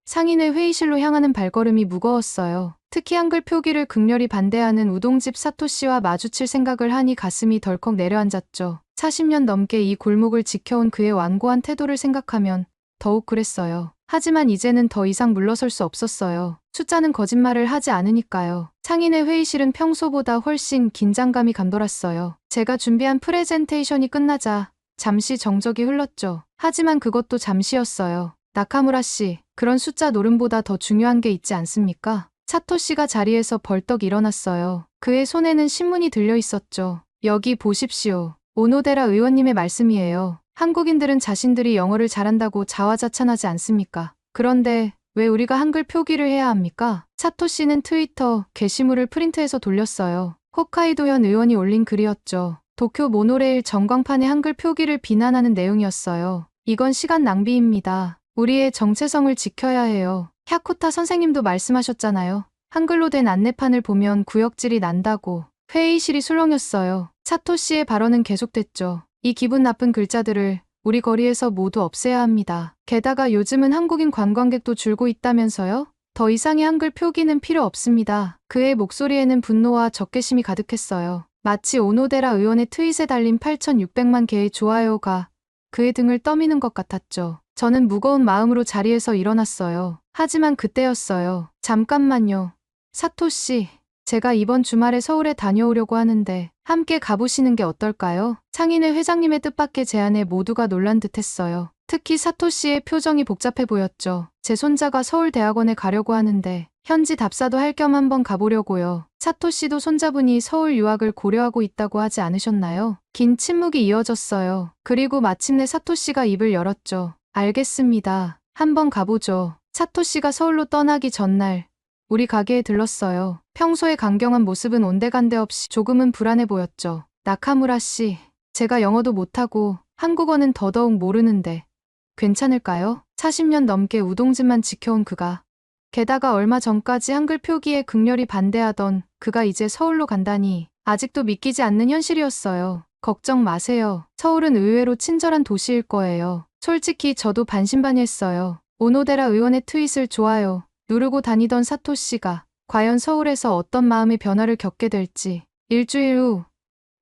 상인회 회의실로 향하는 발걸음이 무거웠어요. 특히 한글 표기를 극렬히 반대하는 우동집 사토씨와 마주칠 생각을 하니 가슴이 덜컥 내려앉았죠. 40년 넘게 이 골목을 지켜온 그의 완고한 태도를 생각하면 더욱 그랬어요. 하지만 이제는 더 이상 물러설 수 없었어요. 숫자는 거짓말을 하지 않으니까요. 상인회 회의실은 평소보다 훨씬 긴장감이 감돌았어요. 제가 준비한 프레젠테이션이 끝나자 잠시 정적이 흘렀죠. 하지만 그것도 잠시였어요. 나카무라 씨, 그런 숫자 노름보다 더 중요한 게 있지 않습니까? 사토 씨가 자리에서 벌떡 일어났어요. 그의 손에는 신문이 들려 있었죠. 여기 보십시오. 오노데라 의원님의 말씀이에요. 한국인들은 자신들이 영어를 잘한다고 자화자찬하지 않습니까? 그런데 왜 우리가 한글 표기를 해야 합니까? 사토 씨는 트위터 게시물을 프린트해서 돌렸어요. 홋카이도현 의원이 올린 글이었죠. 도쿄 모노레일 전광판의 한글 표기를 비난하는 내용이었어요. 이건 시간 낭비입니다. 우리의 정체성을 지켜야 해요. 샤코타 선생님도 말씀하셨잖아요. 한글로 된 안내판을 보면 구역질이 난다고. 회의실이 술렁였어요. 사토 씨의 발언은 계속됐죠. 이 기분 나쁜 글자들을 우리 거리에서 모두 없애야 합니다. 게다가 요즘은 한국인 관광객도 줄고 있다면서요? 더 이상의 한글 표기는 필요 없습니다. 그의 목소리에는 분노와 적개심이 가득했어요. 마치 오노데라 의원의 트윗에 달린 8,600만 개의 좋아요가 그의 등을 떠미는 것 같았죠. 저는 무거운 마음으로 자리에서 일어났어요. 하지만 그때였어요. 잠깐만요. 사토 씨, 제가 이번 주말에 서울에 다녀오려고 하는데 함께 가보시는 게 어떨까요? 상인회 회장님의 뜻밖의 제안에 모두가 놀란 듯했어요. 특히 사토 씨의 표정이 복잡해 보였죠. 제 손자가 서울대학원에 가려고 하는데 현지 답사도 할 겸 한번 가보려고요. 사토 씨도 손자분이 서울 유학을 고려하고 있다고 하지 않으셨나요? 긴 침묵이 이어졌어요. 그리고 마침내 사토 씨가 입을 열었죠. 알겠습니다. 한번 가보죠. 사토 씨가 서울로 떠나기 전날 우리 가게에 들렀어요. 평소의 강경한 모습은 온데간데 없이 조금은 불안해 보였죠. 나카무라 씨, 제가 영어도 못하고 한국어는 더더욱 모르는데 괜찮을까요? 40년 넘게 우동집만 지켜온 그가, 게다가 얼마 전까지 한글 표기에 극렬히 반대하던 그가 이제 서울로 간다니 아직도 믿기지 않는 현실이었어요. 걱정 마세요. 서울은 의외로 친절한 도시일 거예요. 솔직히 저도 반신반의했어요. 오노데라 의원의 트윗을 좋아요 누르고 다니던 사토 씨가 과연 서울에서 어떤 마음의 변화를 겪게 될지. 일주일 후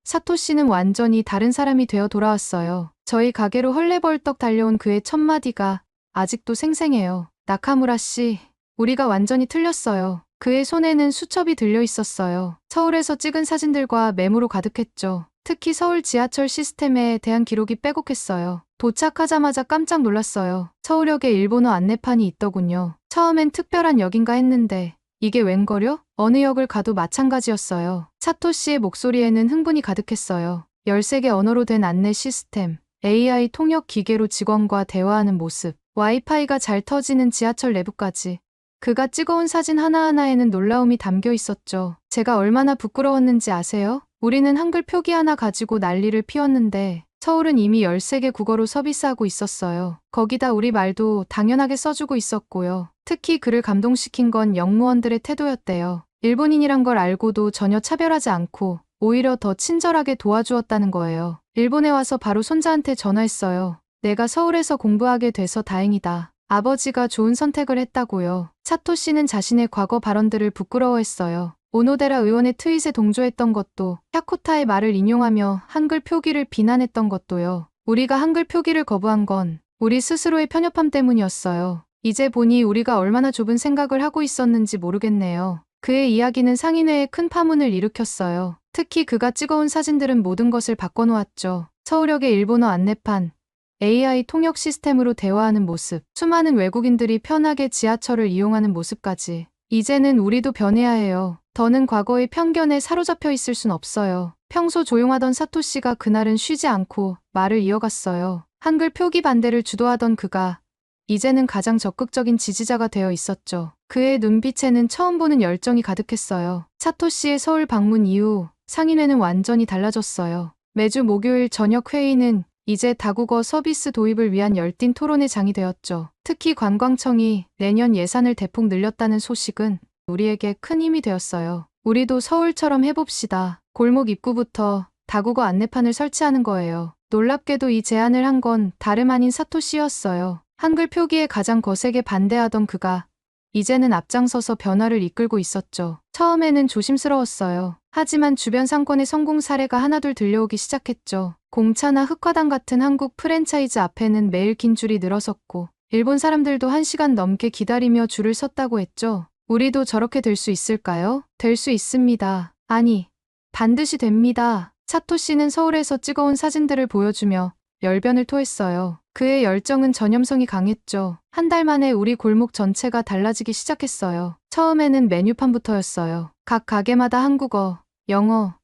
사토 씨는 완전히 다른 사람이 되어 돌아왔어요. 저희 가게로 헐레벌떡 달려온 그의 첫 마디가 아직도 생생해요. 나카무라 씨, 우리가 완전히 틀렸어요. 그의 손에는 수첩이 들려 있었어요. 서울에서 찍은 사진들과 메모로 가득했죠. 특히 서울 지하철 시스템에 대한 기록이 빼곡했어요. 도착하자마자 깜짝 놀랐어요. 서울역에 일본어 안내판이 있더군요. 처음엔 특별한 역인가 했는데 이게 웬걸요? 어느 역을 가도 마찬가지였어요. 사토 씨의 목소리에는 흥분이 가득했어요. 13개 언어로 된 안내 시스템, AI 통역 기계로 직원과 대화하는 모습, 와이파이가 잘 터지는 지하철 내부까지. 그가 찍어온 사진 하나하나에는 놀라움이 담겨 있었죠. 제가 얼마나 부끄러웠는지 아세요? 우리는 한글 표기 하나 가지고 난리를 피웠는데 서울은 이미 13개 국어로 서비스하고 있었어요. 거기다 우리 말도 당연하게 써주고 있었고요. 특히 그를 감동시킨 건 영무원들의 태도였대요. 일본인이란 걸 알고도 전혀 차별하지 않고 오히려 더 친절하게 도와주었다는 거예요. 일본에 와서 바로 손자한테 전화했어요. 내가 서울에서 공부하게 돼서 다행이다. 아버지가 좋은 선택을 했다고요. 사토 씨는 자신의 과거 발언들을 부끄러워했어요. 오노데라 의원의 트윗에 동조했던 것도, 야코타의 말을 인용하며 한글 표기를 비난했던 것도요. 우리가 한글 표기를 거부한 건 우리 스스로의 편협함 때문이었어요. 이제 보니 우리가 얼마나 좁은 생각을 하고 있었는지 모르겠네요. 그의 이야기는 상인회에 큰 파문을 일으켰어요. 특히 그가 찍어온 사진들은 모든 것을 바꿔놓았죠. 서울역의 일본어 안내판, AI 통역 시스템으로 대화하는 모습, 수많은 외국인들이 편하게 지하철을 이용하는 모습까지. 이제는 우리도 변해야 해요. 더는 과거의 편견에 사로잡혀 있을 순 없어요. 평소 조용하던 사토 씨가 그날은 쉬지 않고 말을 이어갔어요. 한글 표기 반대를 주도하던 그가 이제는 가장 적극적인 지지자가 되어 있었죠. 그의 눈빛에는 처음 보는 열정이 가득했어요. 사토 씨의 서울 방문 이후 상인회는 완전히 달라졌어요. 매주 목요일 저녁 회의는 이제 다국어 서비스 도입을 위한 열띤 토론의 장이 되었죠. 특히 관광청이 내년 예산을 대폭 늘렸다는 소식은 우리에게 큰 힘이 되었어요. 우리도 서울처럼 해봅시다. 골목 입구부터 다국어 안내판을 설치하는 거예요. 놀랍게도 이 제안을 한 건 다름 아닌 사토 씨였어요. 한글 표기에 가장 거세게 반대하던 그가 이제는 앞장서서 변화를 이끌고 있었죠. 처음에는 조심스러웠어요. 하지만 주변 상권의 성공 사례가 하나둘 들려오기 시작했죠. 공차나 흑화당 같은 한국 프랜차이즈 앞에는 매일 긴 줄이 늘어섰고 일본 사람들도 1시간 넘게 기다리며 줄을 섰다고 했죠. 우리도 저렇게 될 수 있을까요? 될 수 있습니다. 아니, 반드시 됩니다. 사토 씨는 서울에서 찍어온 사진들을 보여주며 열변을 토했어요. 그의 열정은 전염성이 강했죠. 한 달 만에 우리 골목 전체가 달라지기 시작했어요. 처음에는 메뉴판부터였어요. 각 가게마다 한국어, 영어,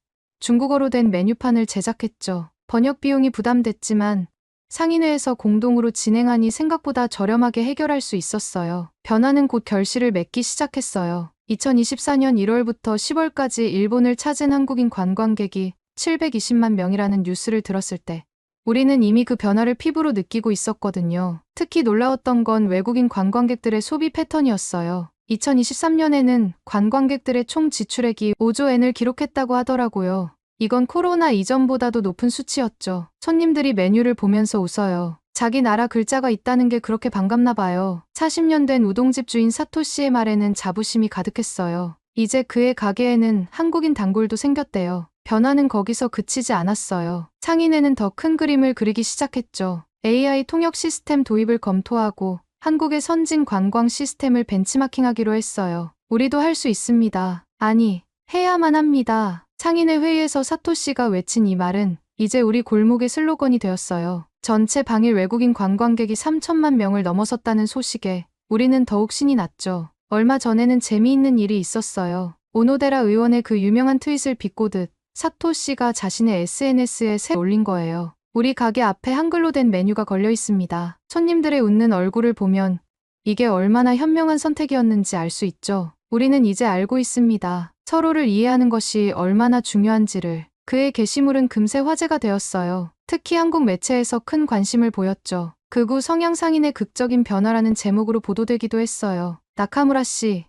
중국어로 된 메뉴판을 제작했죠. 번역 비용이 부담됐지만 상인회에서 공동으로 진행하니 생각보다 저렴하게 해결할 수 있었어요. 변화는 곧 결실을 맺기 시작했어요. 2024년 1월부터 10월까지 일본을 찾은 한국인 관광객이 720만 명이라는 뉴스를 들었을 때 우리는 이미 그 변화를 피부로 느끼고 있었거든요. 특히 놀라웠던 건 외국인 관광객들의 소비 패턴이었어요. 2023년에는 관광객들의 총 지출액이 5조 엔을 기록했다고 하더라고요. 이건 코로나 이전보다도 높은 수치였죠. 손님들이 메뉴를 보면서 웃어요. 자기 나라 글자가 있다는 게 그렇게 반갑나 봐요. 40년 된 우동집 주인 사토 씨의 말에는 자부심이 가득했어요. 이제 그의 가게에는 한국인 단골도 생겼대요. 변화는 거기서 그치지 않았어요. 상인회는 더 큰 그림을 그리기 시작했죠. AI 통역 시스템 도입을 검토하고 한국의 선진 관광 시스템을 벤치마킹하기로 했어요. 우리도 할 수 있습니다. 아니, 해야만 합니다. 상인회 회의에서 사토 씨가 외친 이 말은 이제 우리 골목의 슬로건이 되었어요. 전체 방일 외국인 관광객이 3천만 명을 넘어섰다는 소식에 우리는 더욱 신이 났죠. 얼마 전에는 재미있는 일이 있었어요. 오노데라 의원의 그 유명한 트윗을 비꼬듯 사토 씨가 자신의 SNS에 올린 거예요. 우리 가게 앞에 한글로 된 메뉴가 걸려 있습니다. 손님들의 웃는 얼굴을 보면 이게 얼마나 현명한 선택이었는지 알 수 있죠. 우리는 이제 알고 있습니다. 서로를 이해하는 것이 얼마나 중요한지를. 그의 게시물은 금세 화제가 되었어요. 특히 한국 매체에서 큰 관심을 보였죠. 극우 성향 상인의 극적인 변화라는 제목으로 보도되기도 했어요. 나카무라 씨,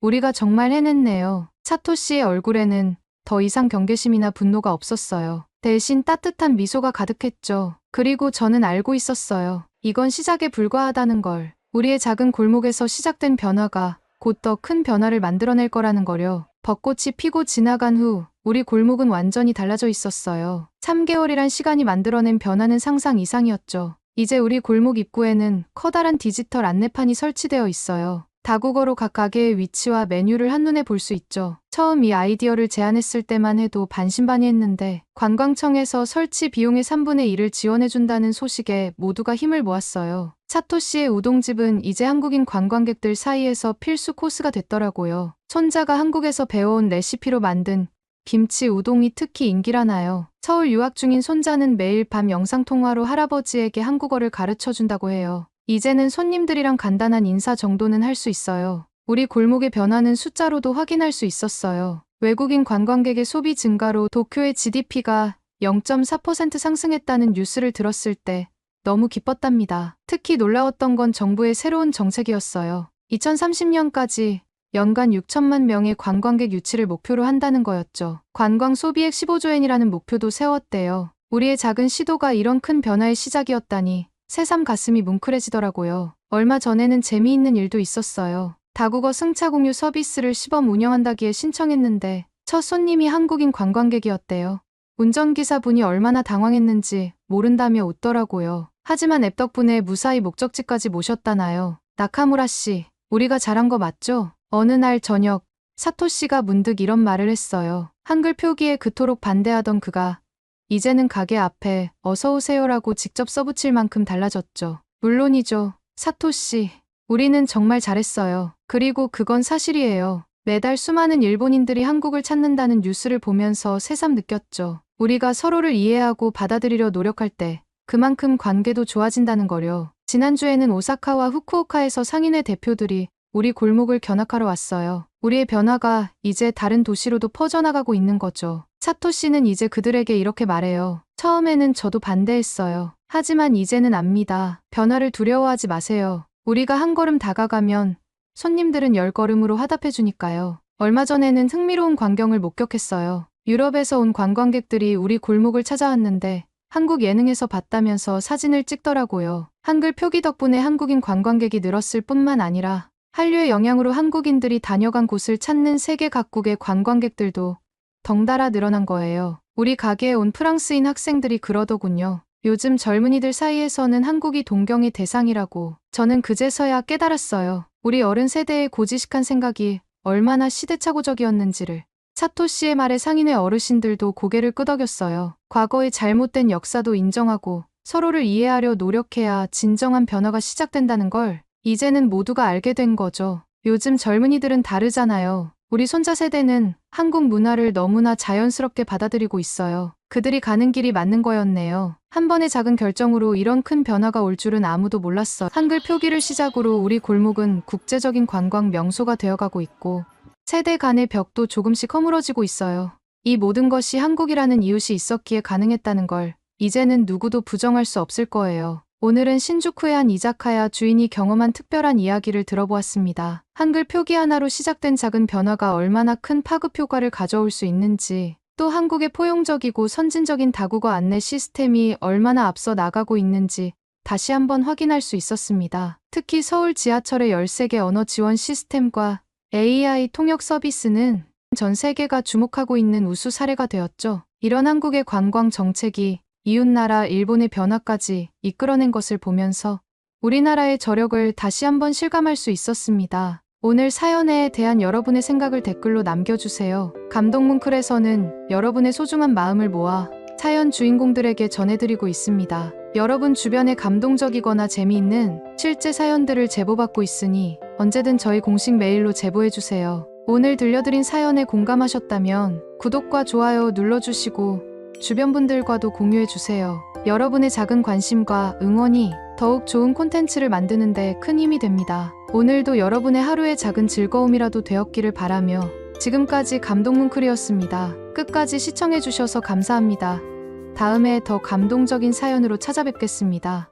우리가 정말 해냈네요. 사토 씨의 얼굴에는 더 이상 경계심이나 분노가 없었어요. 대신 따뜻한 미소가 가득했죠. 그리고 저는 알고 있었어요. 이건 시작에 불과하다는 걸. 우리의 작은 골목에서 시작된 변화가 곧 더 큰 변화를 만들어낼 거라는 거려. 벚꽃이 피고 지나간 후 우리 골목은 완전히 달라져 있었어요. 3개월이란 시간이 만들어낸 변화는 상상 이상이었죠. 이제 우리 골목 입구에는 커다란 디지털 안내판이 설치되어 있어요. 다국어로 각 가게의 위치와 메뉴를 한눈에 볼 수 있죠. 처음 이 아이디어를 제안했을 때만 해도 반신반의했는데 관광청에서 설치 비용의 3분의 1을 지원해준다는 소식에 모두가 힘을 모았어요. 사토 씨의 우동집은 이제 한국인 관광객들 사이에서 필수 코스가 됐더라고요. 손자가 한국에서 배워온 레시피로 만든 김치 우동이 특히 인기라나요. 서울 유학 중인 손자는 매일 밤 영상통화로 할아버지에게 한국어를 가르쳐 준다고 해요. 이제는 손님들이랑 간단한 인사 정도는 할 수 있어요. 우리 골목의 변화는 숫자로도 확인할 수 있었어요. 외국인 관광객의 소비 증가로 도쿄의 GDP가 0.4% 상승했다는 뉴스를 들었을 때 너무 기뻤답니다. 특히 놀라웠던 건 정부의 새로운 정책이었어요. 2030년까지 연간 6천만 명의 관광객 유치를 목표로 한다는 거였죠. 관광 소비액 15조엔이라는 목표도 세웠대요. 우리의 작은 시도가 이런 큰 변화의 시작이었다니 새삼 가슴이 뭉클해지더라고요. 얼마 전에는 재미있는 일도 있었어요. 다국어 승차 공유 서비스를 시범 운영한다기에 신청했는데 첫 손님이 한국인 관광객이었대요. 운전기사분이 얼마나 당황했는지 모른다며 웃더라고요. 하지만 앱 덕분에 무사히 목적지까지 모셨다나요. 나카무라 씨, 우리가 잘한 거 맞죠? 어느 날 저녁, 사토 씨가 문득 이런 말을 했어요. 한글 표기에 그토록 반대하던 그가 이제는 가게 앞에 어서 오세요라고 직접 써붙일 만큼 달라졌죠. 물론이죠. 사토 씨, 우리는 정말 잘했어요. 그리고 그건 사실이에요. 매달 수많은 일본인들이 한국을 찾는다는 뉴스를 보면서 새삼 느꼈죠. 우리가 서로를 이해하고 받아들이려 노력할 때 그만큼 관계도 좋아진다는 거요. 지난주에는 오사카와 후쿠오카에서 상인회 대표들이 우리 골목을 견학하러 왔어요. 우리의 변화가 이제 다른 도시로도 퍼져나가고 있는 거죠. 사토 씨는 이제 그들에게 이렇게 말해요. 처음에는 저도 반대했어요. 하지만 이제는 압니다. 변화를 두려워하지 마세요. 우리가 한 걸음 다가가면 손님들은 10걸음으로 화답해 주니까요. 얼마 전에는 흥미로운 광경을 목격했어요. 유럽에서 온 관광객들이 우리 골목을 찾아왔는데 한국 예능에서 봤다면서 사진을 찍더라고요. 한글 표기 덕분에 한국인 관광객이 늘었을 뿐만 아니라 한류의 영향으로 한국인들이 다녀간 곳을 찾는 세계 각국의 관광객들도 덩달아 늘어난 거예요. 우리 가게에 온 프랑스인 학생들이 그러더군요. 요즘 젊은이들 사이에서는 한국이 동경의 대상이라고. 저는 그제서야 깨달았어요. 우리 어른 세대의 고지식한 생각이 얼마나 시대착오적이었는지를. 사토 씨의 말에 상인회 어르신들도 고개를 끄덕였어요. 과거의 잘못된 역사도 인정하고 서로를 이해하려 노력해야 진정한 변화가 시작된다는 걸 이제는 모두가 알게 된 거죠. 요즘 젊은이들은 다르잖아요. 우리 손자 세대는 한국 문화를 너무나 자연스럽게 받아들이고 있어요. 그들이 가는 길이 맞는 거였네요. 한 번의 작은 결정으로 이런 큰 변화가 올 줄은 아무도 몰랐어요. 한글 표기를 시작으로 우리 골목은 국제적인 관광 명소가 되어가고 있고 세대 간의 벽도 조금씩 허물어지고 있어요. 이 모든 것이 한국이라는 이웃이 있었기에 가능했다는 걸 이제는 누구도 부정할 수 없을 거예요. 오늘은 신주쿠의 한 이자카야 주인이 경험한 특별한 이야기를 들어보았습니다. 한글 표기 하나로 시작된 작은 변화가 얼마나 큰 파급 효과를 가져올 수 있는지, 또 한국의 포용적이고 선진적인 다국어 안내 시스템이 얼마나 앞서 나가고 있는지 다시 한번 확인할 수 있었습니다. 특히 서울 지하철의 13개 언어 지원 시스템과 AI 통역 서비스는 전 세계가 주목하고 있는 우수 사례가 되었죠. 이런 한국의 관광 정책이 이웃나라 일본의 변화까지 이끌어낸 것을 보면서 우리나라의 저력을 다시 한번 실감할 수 있었습니다. 오늘 사연에 대한 여러분의 생각을 댓글로 남겨주세요. 감동뭉클에서는 여러분의 소중한 마음을 모아 사연 주인공들에게 전해드리고 있습니다. 여러분 주변에 감동적이거나 재미있는 실제 사연들을 제보받고 있으니 언제든 저희 공식 메일로 제보해주세요. 오늘 들려드린 사연에 공감하셨다면 구독과 좋아요 눌러주시고 주변 분들과도 공유해주세요. 여러분의 작은 관심과 응원이 더욱 좋은 콘텐츠를 만드는 데 큰 힘이 됩니다. 오늘도 여러분의 하루의 작은 즐거움이라도 되었기를 바라며 지금까지 감동뭉클이었습니다. 끝까지 시청해주셔서 감사합니다. 다음에 더 감동적인 사연으로 찾아뵙겠습니다.